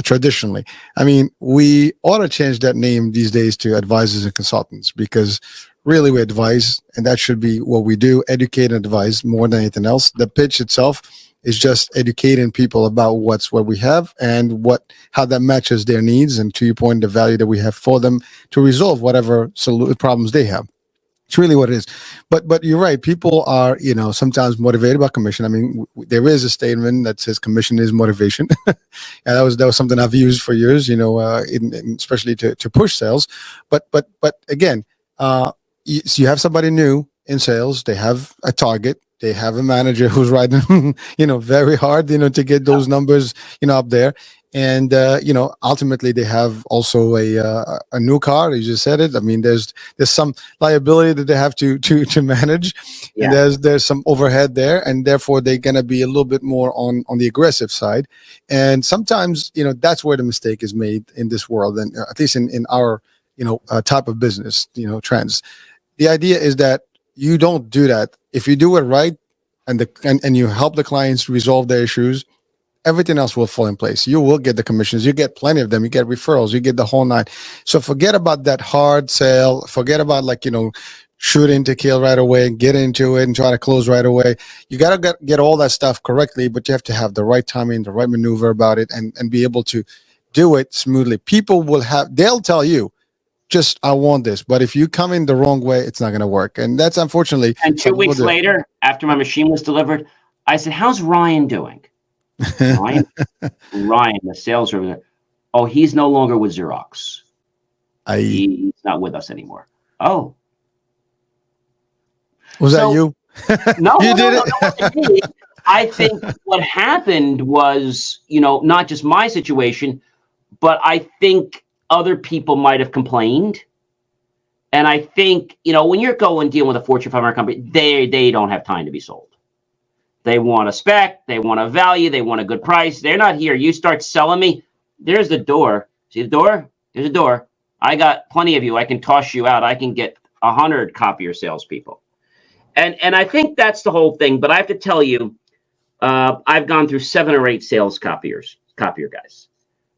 traditionally. I mean, we ought to change that name these days to advisors and consultants, because really we advise, and that should be what we do: educate and advise more than anything else. The pitch itself is just educating people about what we have and how that matches their needs, and, to your point, the value that we have for them to resolve whatever problems they have. It's really what it is. But you're right. People are, sometimes motivated by commission. I mean, there is a statement that says commission is motivation. And that was something I've used for years, especially to push sales. But again, so you have somebody new in sales. They have a target. They have a manager who's riding, very hard, to get those numbers, up there. And, ultimately they have also a new car. You just said it. I mean, there's some liability that they have to manage. Yeah. And there's some overhead there, and therefore they're going to be a little bit more on the aggressive side. And sometimes, that's where the mistake is made in this world. And at least in our, type of business, trends. The idea is that you don't do that. If you do it right and you help the clients resolve their issues, everything else will fall in place. You will get the commissions. You get plenty of them. You get referrals. You get the whole nine. So forget about that hard sale. Forget about shooting to kill right away, get into it and try to close right away. You got to get all that stuff correctly, but you have to have the right timing, the right maneuver about it, and be able to do it smoothly. People they'll tell you, just, I want this. But if you come in the wrong way, it's not going to work. And that's unfortunately. And 2 weeks later, after my machine was delivered, I said, how's Ryan doing? Ryan, the sales rep. Oh, he's no longer with Xerox. He's not with us anymore. Oh, was that you? No, you did it. No, it wasn't me. I think what happened was, not just my situation, but I think other people might have complained. And I think, when you're dealing with a Fortune 500 company, they don't have time to be sold. They want a spec, they want a value, they want a good price. They're not here. You start selling me, there's the door. See the door? There's a door. I got plenty of you. I can toss you out. I can get 100 copier salespeople. And I think that's the whole thing. But I have to tell you, I've gone through 7 or 8 sales copier guys.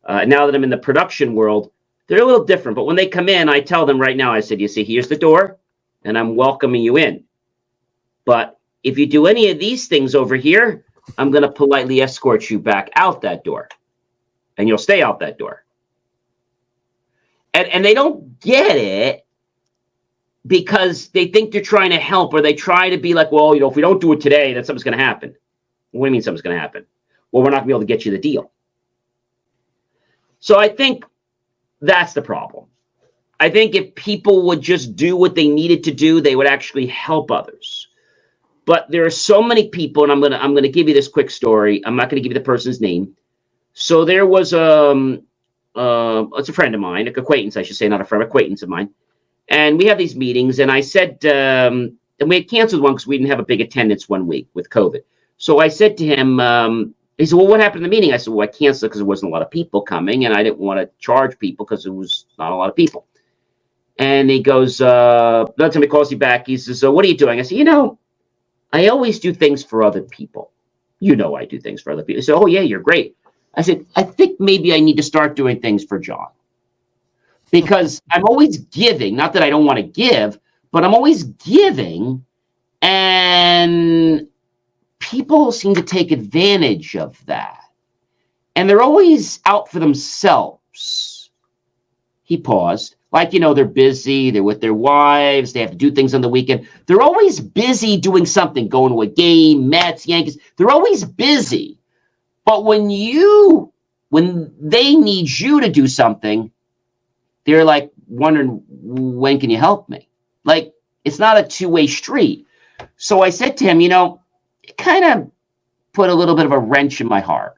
Now that I'm in the production world, they're a little different. But when they come in, I tell them right now, I said, you see, here's the door, and I'm welcoming you in. But if you do any of these things over here, I'm going to politely escort you back out that door, and you'll stay out that door. And they don't get it because they think they're trying to help, or they try to be like, well, if we don't do it today, then something's going to happen. What do you mean something's going to happen? Well, we're not going to be able to get you the deal. So I think that's the problem. I think if people would just do what they needed to do, they would actually help others. But there are so many people, and I'm gonna give you this quick story. I'm not gonna give you the person's name. So there was it's a friend of mine, an acquaintance, I should say, not a friend, acquaintance of mine. And we have these meetings, and I said, and we had canceled one because we didn't have a big attendance one week with COVID. So I said to him, he said, well, what happened in the meeting? I said, well, I canceled because there wasn't a lot of people coming, and I didn't want to charge people because there was not a lot of people. And he goes, another time he calls me back, he says, so what are you doing? I said, I always do things for other people. I do things for other people. He said, oh, yeah, you're great. I said, I think maybe I need to start doing things for John. Because I'm always giving, not that I don't want to give, but I'm always giving. And people seem to take advantage of that. And they're always out for themselves. He paused. Like, they're busy, they're with their wives, they have to do things on the weekend. They're always busy doing something, going to a game, Mets, Yankees. They're always busy. But when they need you to do something, they're like wondering, when can you help me? Like, it's not a two-way street. So I said to him, it kind of put a little bit of a wrench in my heart.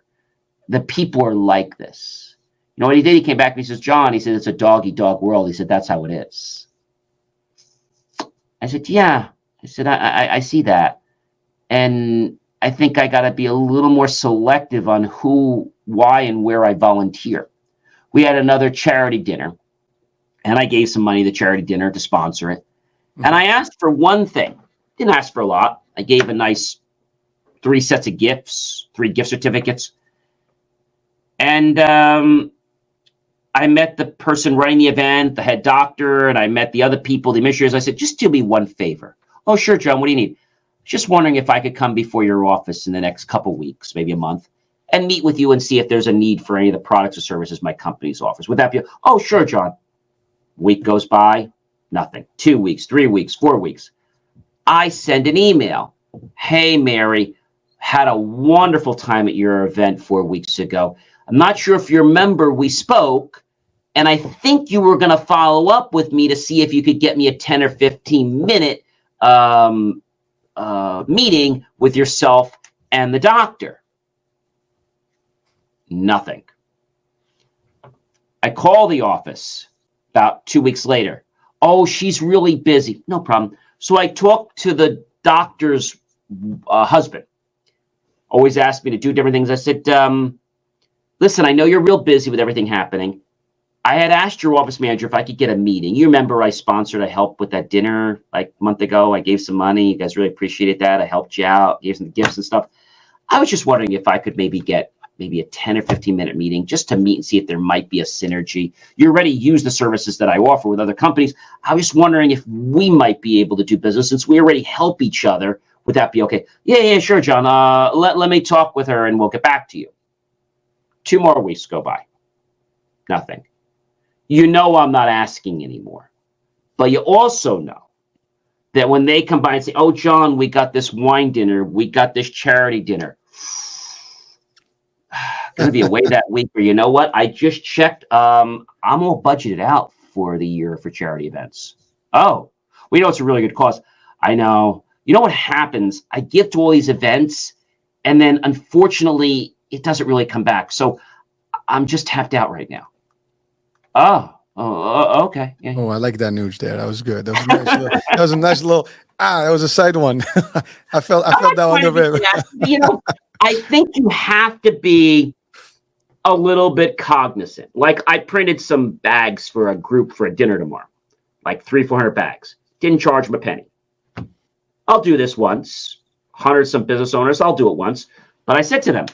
The people are like this. You know what he did? He came back and he says, John, he said, it's a dog-eat-dog world. He said, that's how it is. I said, yeah. I said, I see that. And I think I got to be a little more selective on who, why, and where I volunteer. We had another charity dinner, and I gave some money to the charity dinner to sponsor it. And I asked for one thing. Didn't ask for a lot. I gave a nice 3 sets of gifts, 3 gift certificates. And I met the person running the event, the head doctor, and I met the other people, the administrators. I said, just do me one favor. Oh, sure, John, what do you need? Just wondering if I could come before your office in the next couple weeks, maybe a month, and meet with you and see if there's a need for any of the products or services my company's offers. Would that be? Oh, sure, John. Week goes by, nothing. 2 weeks, 3 weeks, 4 weeks. I send an email. Hey, Mary, had a wonderful time at your event 4 weeks ago. I'm not sure if you remember, we spoke, and I think you were going to follow up with me to see if you could get me a 10 or 15-minute meeting with yourself and the doctor. Nothing. I call the office about 2 weeks later. Oh, she's really busy. No problem. So I talked to the doctor's husband. Always asked me to do different things. I said, listen, I know you're real busy with everything happening. I had asked your office manager if I could get a meeting. You remember I sponsored a help with that dinner like a month ago. I gave some money. You guys really appreciated that. I helped you out, gave some gifts and stuff. I was just wondering if I could maybe get a 10 or 15-minute meeting just to meet and see if there might be a synergy. You already use the services that I offer with other companies. I was wondering if we might be able to do business since we already help each other. Would that be okay? Yeah, sure, John. Let me talk with her and we'll get back to you. 2 more weeks go by. Nothing. I'm not asking anymore. But you also know that when they come by and say, oh, John, we got this wine dinner, we got this charity dinner. Going to be away that week, or you know what? I just checked. I'm all budgeted out for the year for charity events. Oh, we know it's a really good cause. I know. You know what happens? I give to all these events, and then unfortunately, it doesn't really come back. So I'm just tapped out right now. Oh, okay. Yeah. Oh, I like that news there. That was good. That was a nice little, that was a nice little, that was a side one. I felt that one a bit. I think you have to be a little bit cognizant. Like I printed some bags for a group for a dinner tomorrow, like 300-400 bags. Didn't charge them a penny. I'll do this once. 100 some business owners, I'll do it once. But I said to them,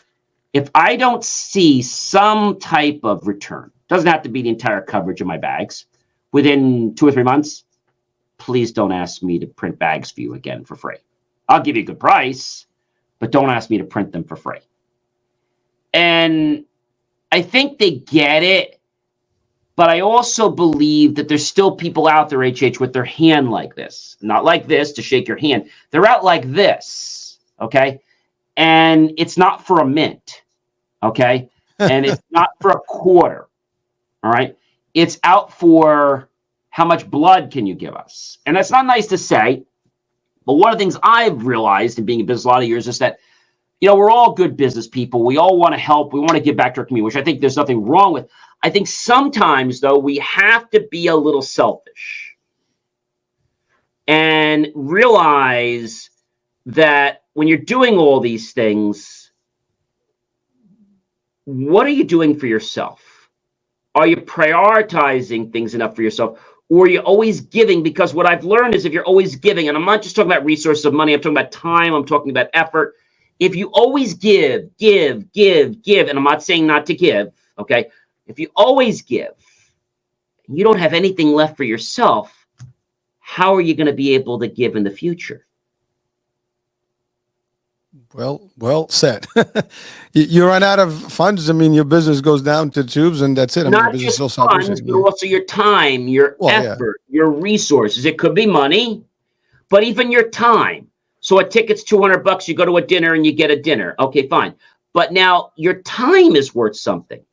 if I don't see some type of return, doesn't have to be the entire coverage of my bags, within 2 or 3 months, please don't ask me to print bags for you again for free. I'll give you a good price, but don't ask me to print them for free. And I think they get it, but I also believe that there's still people out there, HH, with their hand like this. Not like this to shake your hand. They're out like this, okay? And it's not for a mint, okay? And it's not for a quarter, all right? It's out for how much blood can you give us? And that's not nice to say, but one of the things I've realized in being in business a lot of years is that, we're all good business people. We all want to help. We want to give back to our community, which I think there's nothing wrong with. I think sometimes, though, we have to be a little selfish and realize that when you're doing all these things, what are you doing for yourself? Are you prioritizing things enough for yourself? Or are you always giving? Because what I've learned is if you're always giving, and I'm not just talking about resources of money, I'm talking about time, I'm talking about effort. If you always give, and I'm not saying not to give, okay? If you always give, and you don't have anything left for yourself, how are you going to be able to give in the future? Well said. You run out of funds. I mean, your business goes down to tubes, and that's it. I mean, your Not business just will stop funds, losing. but Yeah. also your time, your Well, yeah, effort, your resources. It could be money, but even your time. So a ticket's $200. You go to a dinner and you get a dinner. Okay, fine. But now your time is worth something.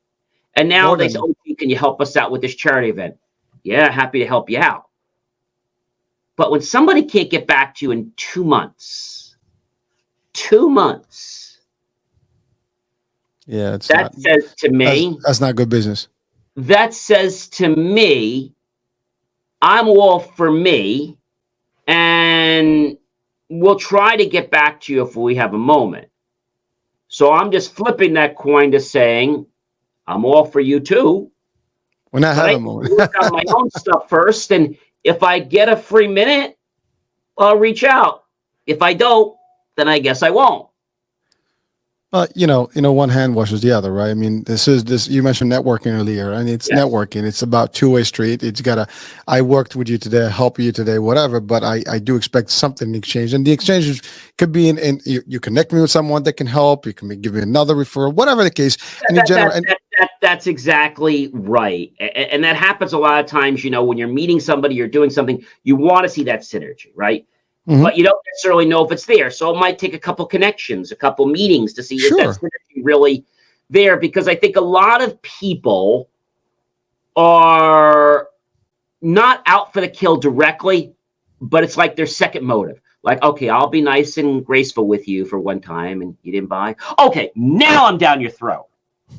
And now more they say, than "Oh, can you help us out with this charity event?" Yeah, happy to help you out. But when somebody can't get back to you in 2 months, 2 months, yeah. It's that not. says to me, That's not good business. that says to me, I'm all for me, and we'll try to get back to you if we have a moment. So I'm just flipping that coin to saying, I'm all for you too, When I but have I a need to moment. work on my own stuff first. And if I get a free minute, I'll reach out. If I don't, then I guess I won't. One hand washes the other, right? I mean, this. You mentioned networking earlier, and it's Yes. networking. It's about two-way street. It's gotta. I worked with you today, help you today, whatever. But I do expect something in exchange, and the exchange could be in you connect me with someone that can help. You can give me another referral, whatever the case. And in general, and That's exactly right. And that happens a lot of times, when you're meeting somebody, you're doing something, you want to see that synergy, right? mhm, But you don't necessarily know if it's there. So it might take a couple connections, a couple meetings to see is that sure, synergy really there? Because I think a lot of people are not out for the kill directly, but it's like their second motive. Like, okay, I'll be nice and graceful with you for one time and you didn't buy. Okay, now I'm down your throat.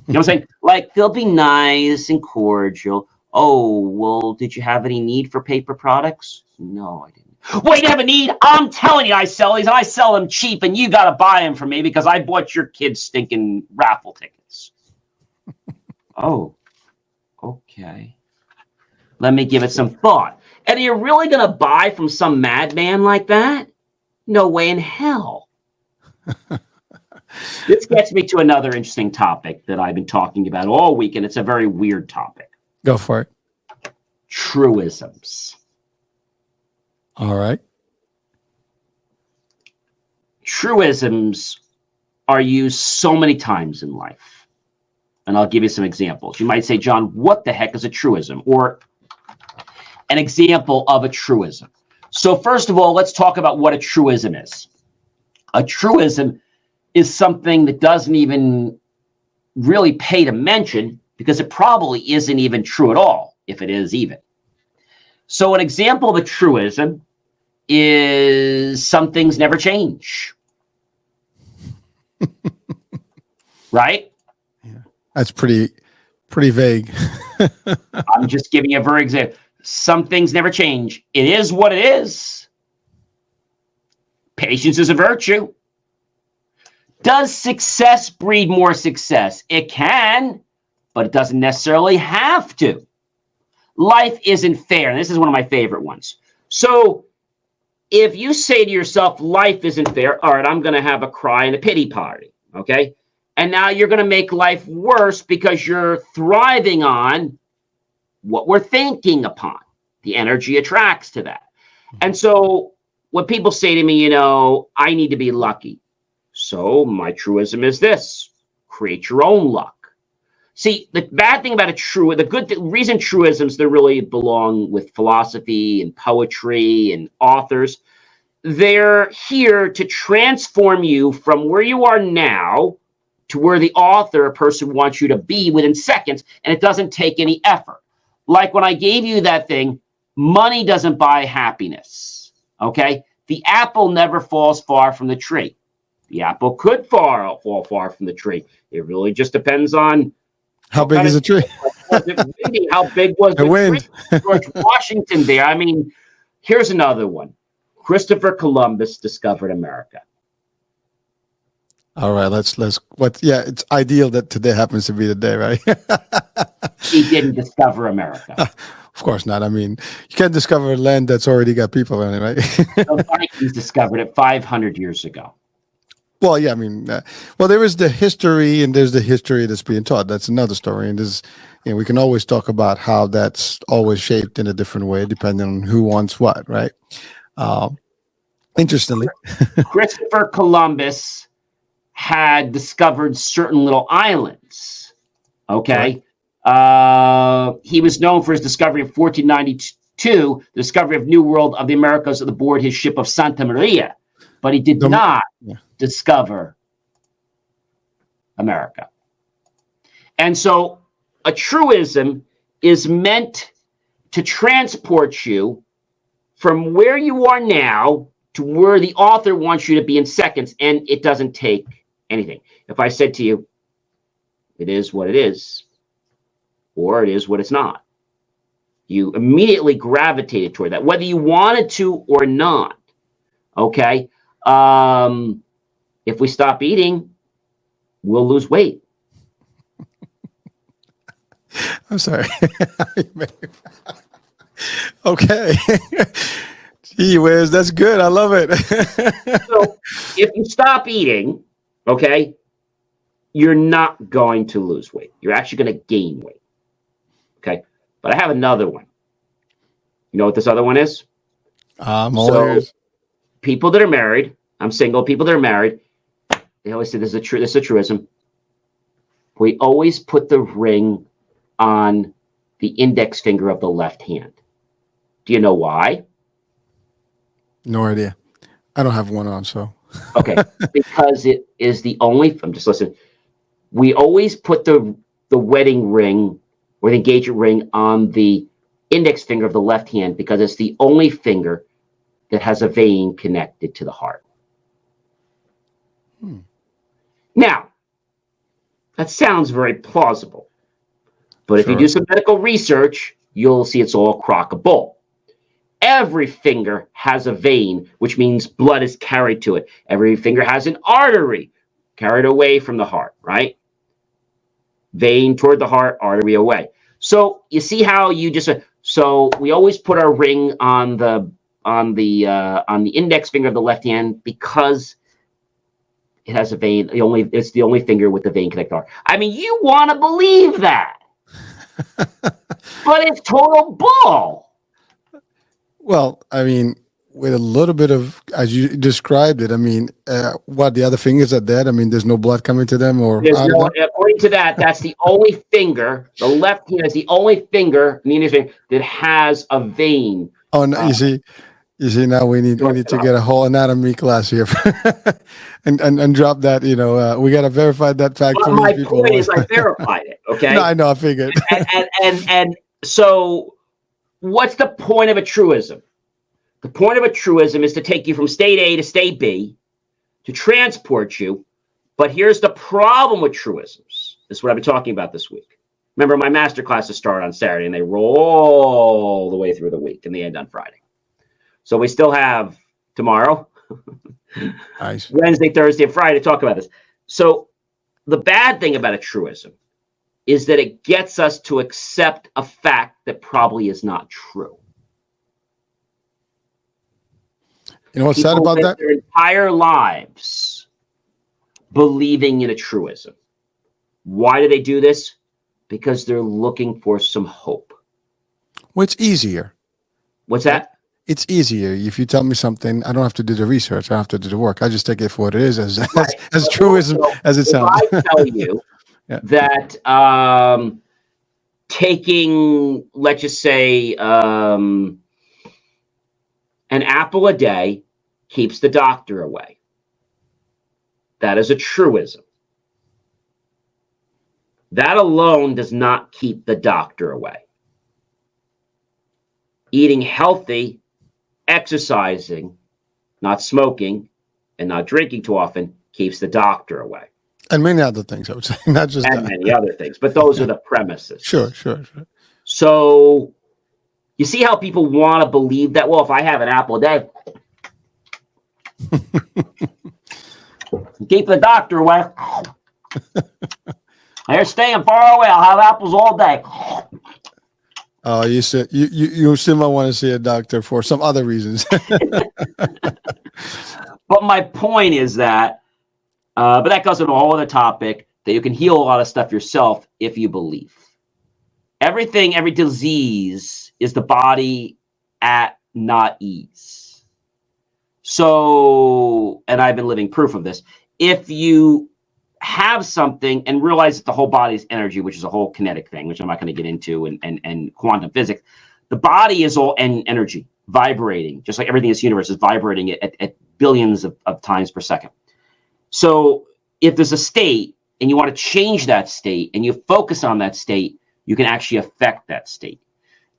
You know what I'm saying? Like, they'll be nice and cordial. Oh, well, did you have any need for paper products? No, I didn't. Wait, you have a need? I'm telling you, I sell these and I sell them cheap, and you got to buy them from me because I bought your kids' stinking raffle tickets. Oh, okay. Let me give it some thought. And are you really going to buy from some madman like that? No way in hell. This gets me to another interesting topic that I've been talking about all week, and it's a very weird topic. go for it. Truisms. All right. Truisms are used so many times in life. And I'll give you some examples. You might say, John, what the heck is a truism? Or an example of a truism. So first of all, let's talk about what a truism is. A truism is something that doesn't even really pay to mention because it probably isn't even true at all, if it is even. So an example of a truism is some things never change. Right? That's pretty vague. I'm just giving you a very example. Some things never change. It is what it is. Patience is a virtue. Does success breed more success? It can, but it doesn't necessarily have to. Life isn't fair. And this is one of my favorite ones. So if you say to yourself, life isn't fair, all right, I'm going to have a cry and a pity party. Okay. And now you're going to make life worse because you're thriving on what we're thinking upon. The energy attracts to that. And so when people say to me, I need to be lucky. So my truism is this: create your own luck. See, the bad thing about the reason truisms, they really belong with philosophy and poetry and authors. They're here to transform you from where you are now to where the author, a person, wants you to be within seconds, and it doesn't take any effort. Like when I gave you that thing, money doesn't buy happiness, okay? The apple never falls far from the tree. The apple could fall far from the tree. It really just depends on How big is the tree? was it windy? How big was the wind. tree? George Washington there. I mean, here's another one. Christopher Columbus discovered America. All right, let's it's ideal that today happens to be the day, right? He didn't discover America. Of course not. I mean, you can't discover land that's already got people in it, right? The Vikings discovered it 500 years ago. Well, yeah, I mean, there is the history and there's the history that's being taught. That's another story. And we can always talk about how that's always shaped in a different way, depending on who wants what, right? Interestingly. Christopher Columbus had discovered certain little islands. Okay. He was known for his discovery of 1492, the discovery of New World of the Americas aboard his ship of Santa Maria, but he did not discover America. And so a truism is meant to transport you from where you are now to where the author wants you to be in seconds, and it doesn't take anything. If I said to you, it is what it is, or it is what it's not, you immediately gravitated toward that, whether you wanted to or not. Okay? If we stop eating, we'll lose weight. I'm sorry. Okay. Gee whiz, that's good. I love it. So if you stop eating, okay, you're not going to lose weight. You're actually going to gain weight. Okay. But I have another one. You know what this other one is? So people that are married, I'm single, people that are married, they always say this is a truism. We always put the ring on the index finger of the left hand. Do you know why? No idea. I don't have one on, so. Okay, because it is the only, I'm just listening. We always put the wedding ring or the engagement ring on the index finger of the left hand because it's the only finger that has a vein connected to the heart. Now, that sounds very plausible. But if you do some medical research, you'll see it's all crock-a-bull. Every finger has a vein, which means blood is carried to it. Every finger has an artery carried away from the heart, right? Vein toward the heart, artery away. So you see how you just so we always put our ring on the index finger of the left hand because it has a vein. It's the only finger with the vein connected. I mean, you want to believe that, but it's total bull. Well, I mean, with a little bit of, as you described it, I mean, what, the other fingers are dead? I mean, there's no blood coming to them, or according to that, that's the only finger. The left hand is the only finger, that has a vein. Oh, no, you see, now we need to get a whole anatomy class here, and drop that. We got to verify that fact for my these people. Point is, I verified it. Okay. No, I know, I figured. and so, what's the point of a truism? The point of a truism is to take you from state A to state B, to transport you. But here's the problem with truisms. This is what I've been talking about this week. Remember, my master classes start on Saturday, and they roll all the way through the week, and they end on Friday. So we still have tomorrow, nice. Wednesday, Thursday, and Friday to talk about this. So the bad thing about a truism is that it gets us to accept a fact that probably is not true. You know what's sad about that? Their entire lives believing in a truism. Why do they do this? Because they're looking for some hope. Well, it's easier. What's that? It's easier. If you tell me something, I don't have to do the research. I don't have to do the work. I just take it for what it is, as truism as it sounds. If I tell you that taking, let's just say, an apple a day keeps the doctor away. That is a truism. That alone does not keep the doctor away. Eating healthy, exercising, not smoking, and not drinking too often keeps the doctor away. And many other things, I would say, not just and that. Many other things, but those are the premises. Sure. So you see how people want to believe that, well, if I have an apple a day, keep the doctor away. They're staying far away. I'll have apples all day. Oh, you said you still might want to see a doctor for some other reasons. But my point is that, but that goes into a whole other topic, that you can heal a lot of stuff yourself if you believe. Every disease is the body at not ease. So, and I've been living proof of this. If you have something and realize that the whole body is energy, which is a whole kinetic thing, which I'm not going to get into, and quantum physics. The body is all energy, vibrating, just like everything in this universe is vibrating at billions of times per second. So if there's a state and you want to change that state and you focus on that state, you can actually affect that state.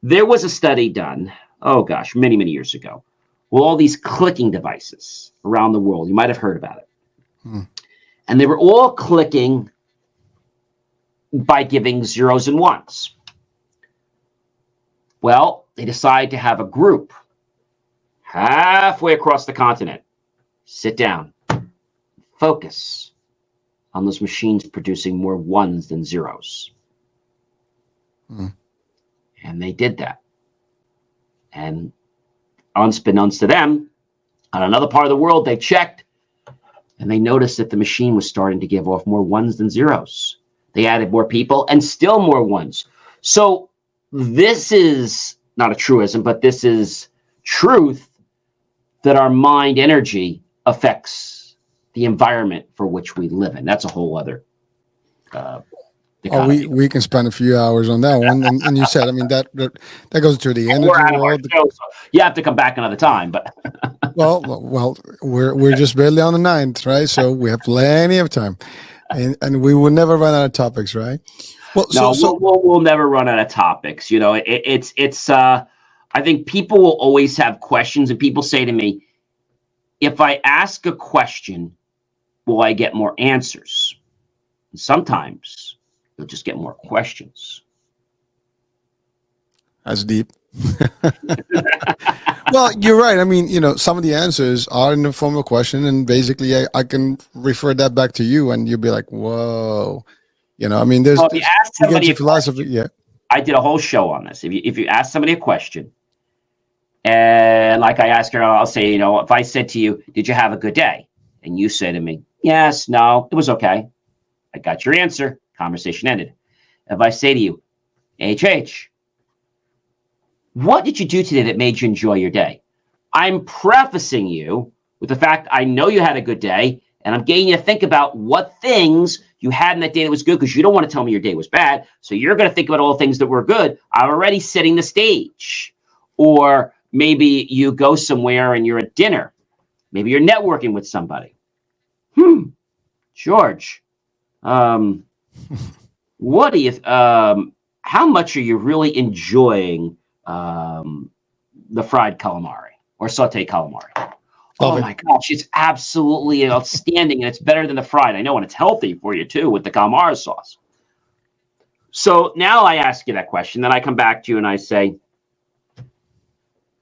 There was a study done, oh gosh, many, many years ago, with all these clicking devices around the world. You might have heard about it. And they were all clicking by giving zeros and ones. Well, they decided to have a group halfway across the continent sit down, focus on those machines producing more ones than zeros. And they did that. And unbeknownst to them, on another part of the world, they checked and they noticed that the machine was starting to give off more ones than zeros. They added more people and still more ones. So this is not a truism, but this is truth that our mind energy affects the environment for which we live in. That's a whole other we can spend a few hours on that one. And you said, I mean, that goes to the energy world. Show, so you have to come back another time, but well, we're just barely on the 9th, right? So we have plenty of time, and we will never run out of topics, right? Well, no, we'll never run out of topics. You know, it's I think people will always have questions, and people say to me, if I ask a question, will I get more answers? And sometimes you'll just get more questions. That's deep. Well, you're right. I mean, you know, some of the answers are in the form of a question, and basically I can refer that back to you, and you'll be like, whoa. You know, I mean, there's if you ask somebody a philosophy. Question, I did a whole show on this. If you ask somebody a question, and like I ask her, I'll say, you know, if I said to you, did you have a good day? And you say to me, yes, no, it was okay. I got your answer. Conversation ended. If I say to you, HH, what did you do today that made you enjoy your day? I'm prefacing you with the fact I know you had a good day, and I'm getting you to think about what things you had in that day that was good, because you don't want to tell me your day was bad. So you're going to think about all the things that were good. I'm already setting the stage. Or maybe you go somewhere and you're at dinner. Maybe you're networking with somebody. George, what do you, how much are you really enjoying the fried calamari or sauteed calamari? Oh my gosh, it's absolutely outstanding, and it's better than the fried. I know, and it's healthy for you too with the calamari sauce. So now I ask you that question, then I come back to you and I say,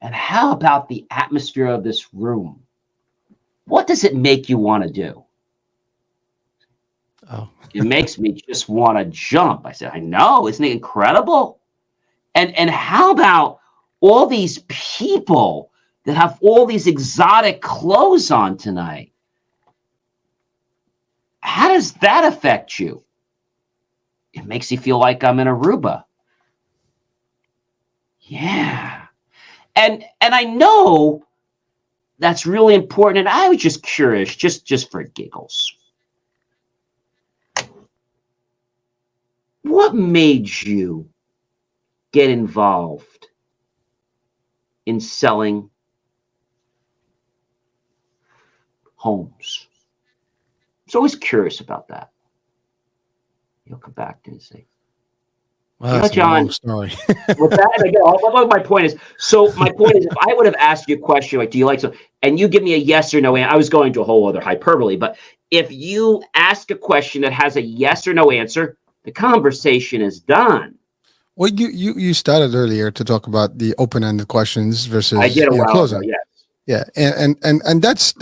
and how about the atmosphere of this room? What does it make you want to do? Oh. It makes me just want to jump. I said, I know, isn't it incredible? And how about all these people that have all these exotic clothes on tonight? How does that affect you? It makes you feel like I'm in Aruba. Yeah. And I know that's really important. And I was just curious, just for giggles. What made you get involved in selling homes? I was always curious about that. You'll come back to and say, well, that's John, a long story. with that, my point is, if I would have asked you a question like, do you like so, and you give me a yes or no answer, I was going to a whole other hyperbole, but if you ask a question that has a yes or no answer, the conversation is done. Well, you started earlier to talk about the open-ended questions versus I did a while closing. ago, yes. Yeah, and that's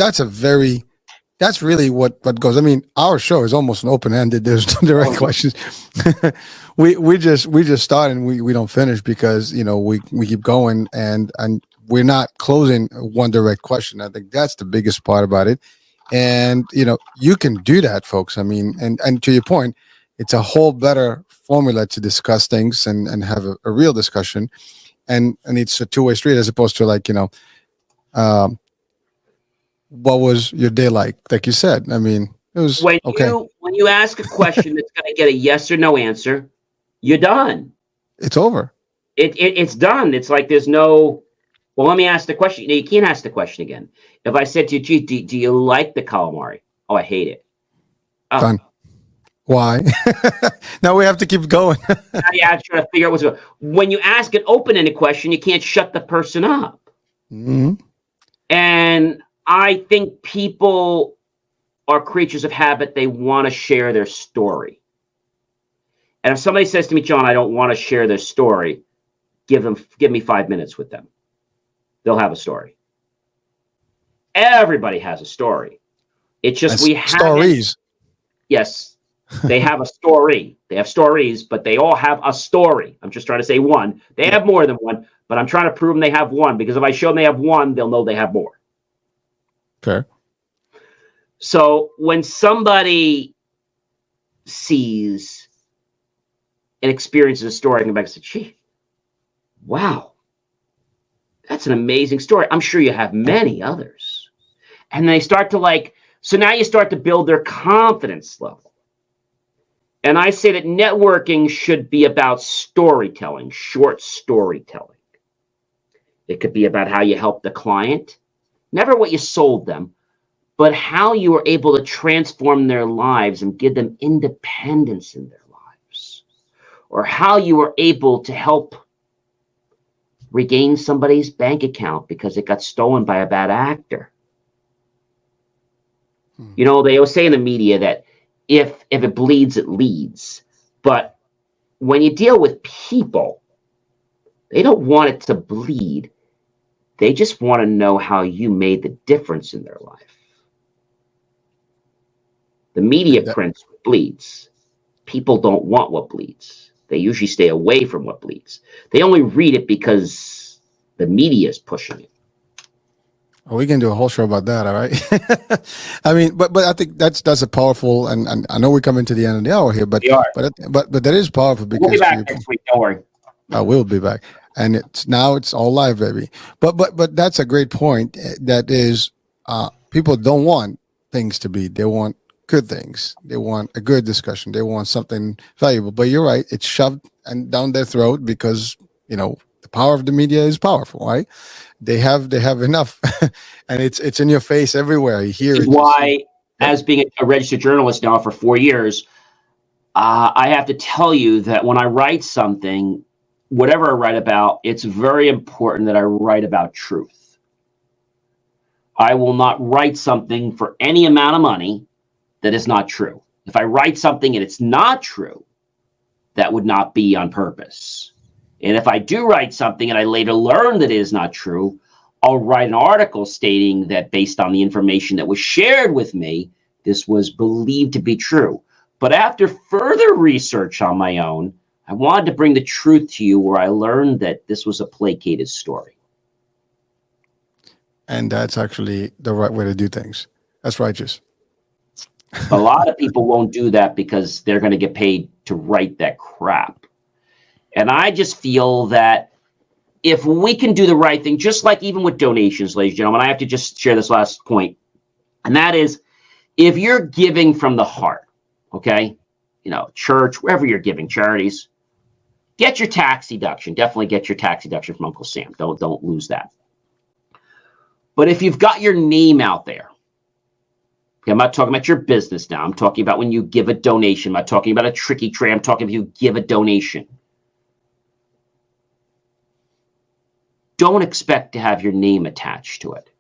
really what goes. I mean, our show is almost an open-ended. There's no direct questions. we just start and we don't finish because we keep going and we're not closing one direct question. I think that's the biggest part about it. And you can do that, folks. I mean, and to your point, it's a whole better formula to discuss things and have a real discussion, and it's a two-way street as opposed to like what was your day like you said. I mean, it was when okay. when you ask a question that's going to get a yes or no answer, you're done. It's over. It's done. It's like there's no, well, let me ask the question. You can't ask the question again. If I said to you, gee, do you like the calamari? Oh, I hate it. Oh. Done. Why? Now we have to keep going. Now you have to try to figure out what's going on. When you ask an open-ended question, you can't shut the person up. Mm-hmm. And I think people are creatures of habit. They want to share their story. And if somebody says to me, John, I don't want to share their story, give me 5 minutes with them. They'll have a story. Everybody has a story. It's just we have stories. Yes, they have a story. They have stories, but they all have a story. I'm just trying to say one. They have more than one, but I'm trying to prove them they have one, because if I show them they have one, they'll know they have more. Okay. So when somebody sees and experiences a story, I can go back and say, gee, wow, that's an amazing story. I'm sure you have many others. And they start to so now you start to build their confidence level. And I say that networking should be about storytelling, short storytelling. It could be about how you helped the client, never what you sold them, but how you were able to transform their lives and give them independence in their lives, or how you were able to help regain somebody's bank account because it got stolen by a bad actor. You know, they always say in the media that if it bleeds, it leads. But when you deal with people, they don't want it to bleed. They just want to know how you made the difference in their life. The media prints what bleeds. People don't want what bleeds. They usually stay away from what bleeds. They only read it because the media is pushing it. Well, we can do a whole show about that, all right? I mean, but I think that's a powerful, and I know we're coming to the end of the hour here, but that is powerful because we'll be back next week. Don't worry. I will be back, and it's all live, baby. But that's a great point. That is, people don't want things to be. They want good things. They want a good discussion. They want something valuable. But you're right; it's shoved and down their throat because the power of the media is powerful, right? They have enough, and it's in your face everywhere. You hear it. Why, as being a registered journalist now for 4 years, I have to tell you that when I write something, whatever I write about, it's very important that I write about truth. I will not write something for any amount of money that is not true. If I write something and it's not true, that would not be on purpose. And if I do write something and I later learn that it is not true, I'll write an article stating that based on the information that was shared with me, this was believed to be true. But after further research on my own, I wanted to bring the truth to you, where I learned that this was a placated story. And that's actually the right way to do things. That's righteous. A lot of people won't do that because they're going to get paid to write that crap. And I just feel that if we can do the right thing, just like even with donations, ladies and gentlemen, I have to just share this last point. And that is, if you're giving from the heart, okay, church, wherever you're giving, charities, get your tax deduction. Definitely get your tax deduction from Uncle Sam. Don't lose that. But if you've got your name out there, okay, I'm not talking about your business now. I'm talking about when you give a donation. I'm not talking about a tricky tray. I'm talking if you give a donation. Don't expect to have your name attached to it,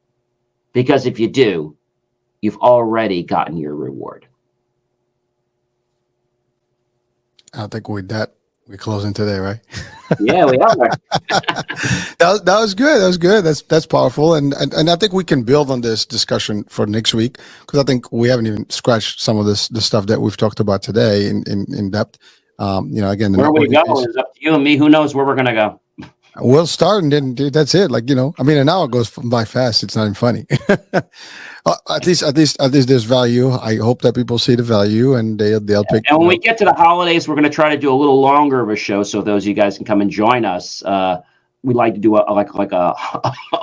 because if you do, you've already gotten your reward. I think with that, we're closing today, right? Yeah, we are. that was good. That was good. That's powerful, and I think we can build on this discussion for next week, because I think we haven't even scratched some of the stuff that we've talked about today in depth. Again, where we go is up to you and me. Who knows where we're going to go? We'll start, and then that's it. An hour goes by fast. It's not even funny. At least there's value. I hope that people see the value, and they'll pick. And when we get to the holidays, we're going to try to do a little longer of a show, so those of you guys can come and join us. We like to do a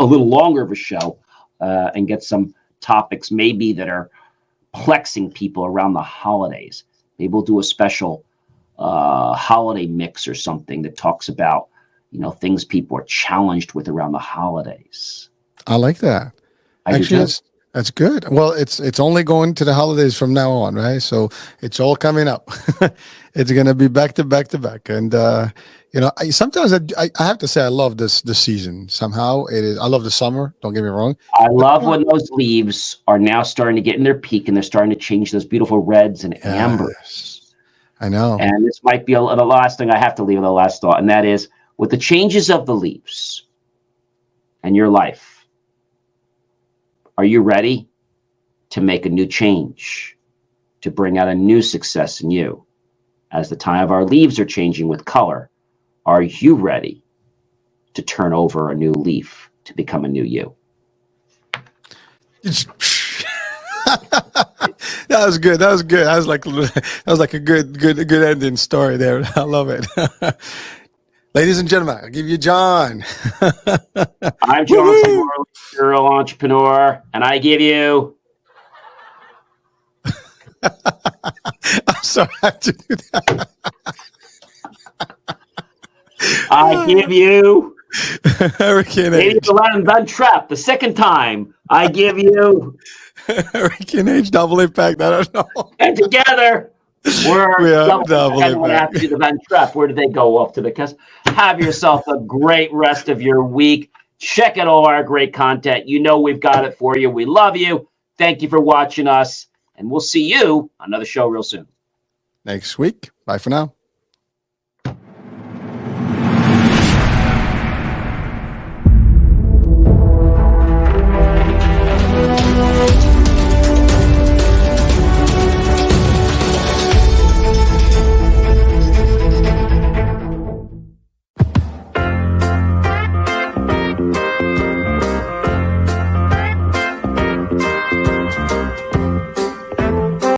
little longer of a show, and get some topics maybe that are perplexing people around the holidays. Maybe we'll do a special holiday mix or something that talks about, things people are challenged with around the holidays. I like that. Actually, that's good. Well, it's only going to the holidays from now on, right? So it's all coming up. It's going to be back to back to back. And, sometimes I have to say I love this season. Somehow it is. I love the summer. Don't get me wrong. I love when those leaves are now starting to get in their peak and they're starting to change those beautiful reds and ambers. I know. And this might be the last thing I have to leave with the last thought. And that is, with the changes of the leaves and your life, are you ready to make a new change, to bring out a new success in you? As the time of our leaves are changing with color, are you ready to turn over a new leaf to become a new you? That was good. That was good. That was like a good ending story there. I love it. Ladies and gentlemen, I'll give you John. I'm John Morley, serial entrepreneur, and I give you. I'm sorry, I have to do that. I give you. Hurricaneh. Van Trapp. The second time, I give you. Hurricaneh double impact. I don't know. And together, we're double impact. impact. After the Van Trapp, where did they go off to the cast? Have yourself a great rest of your week. Check out all our great content. We've got it for you. We love you. Thank you for watching us. And we'll see you on another show real soon. Next week. Bye for now.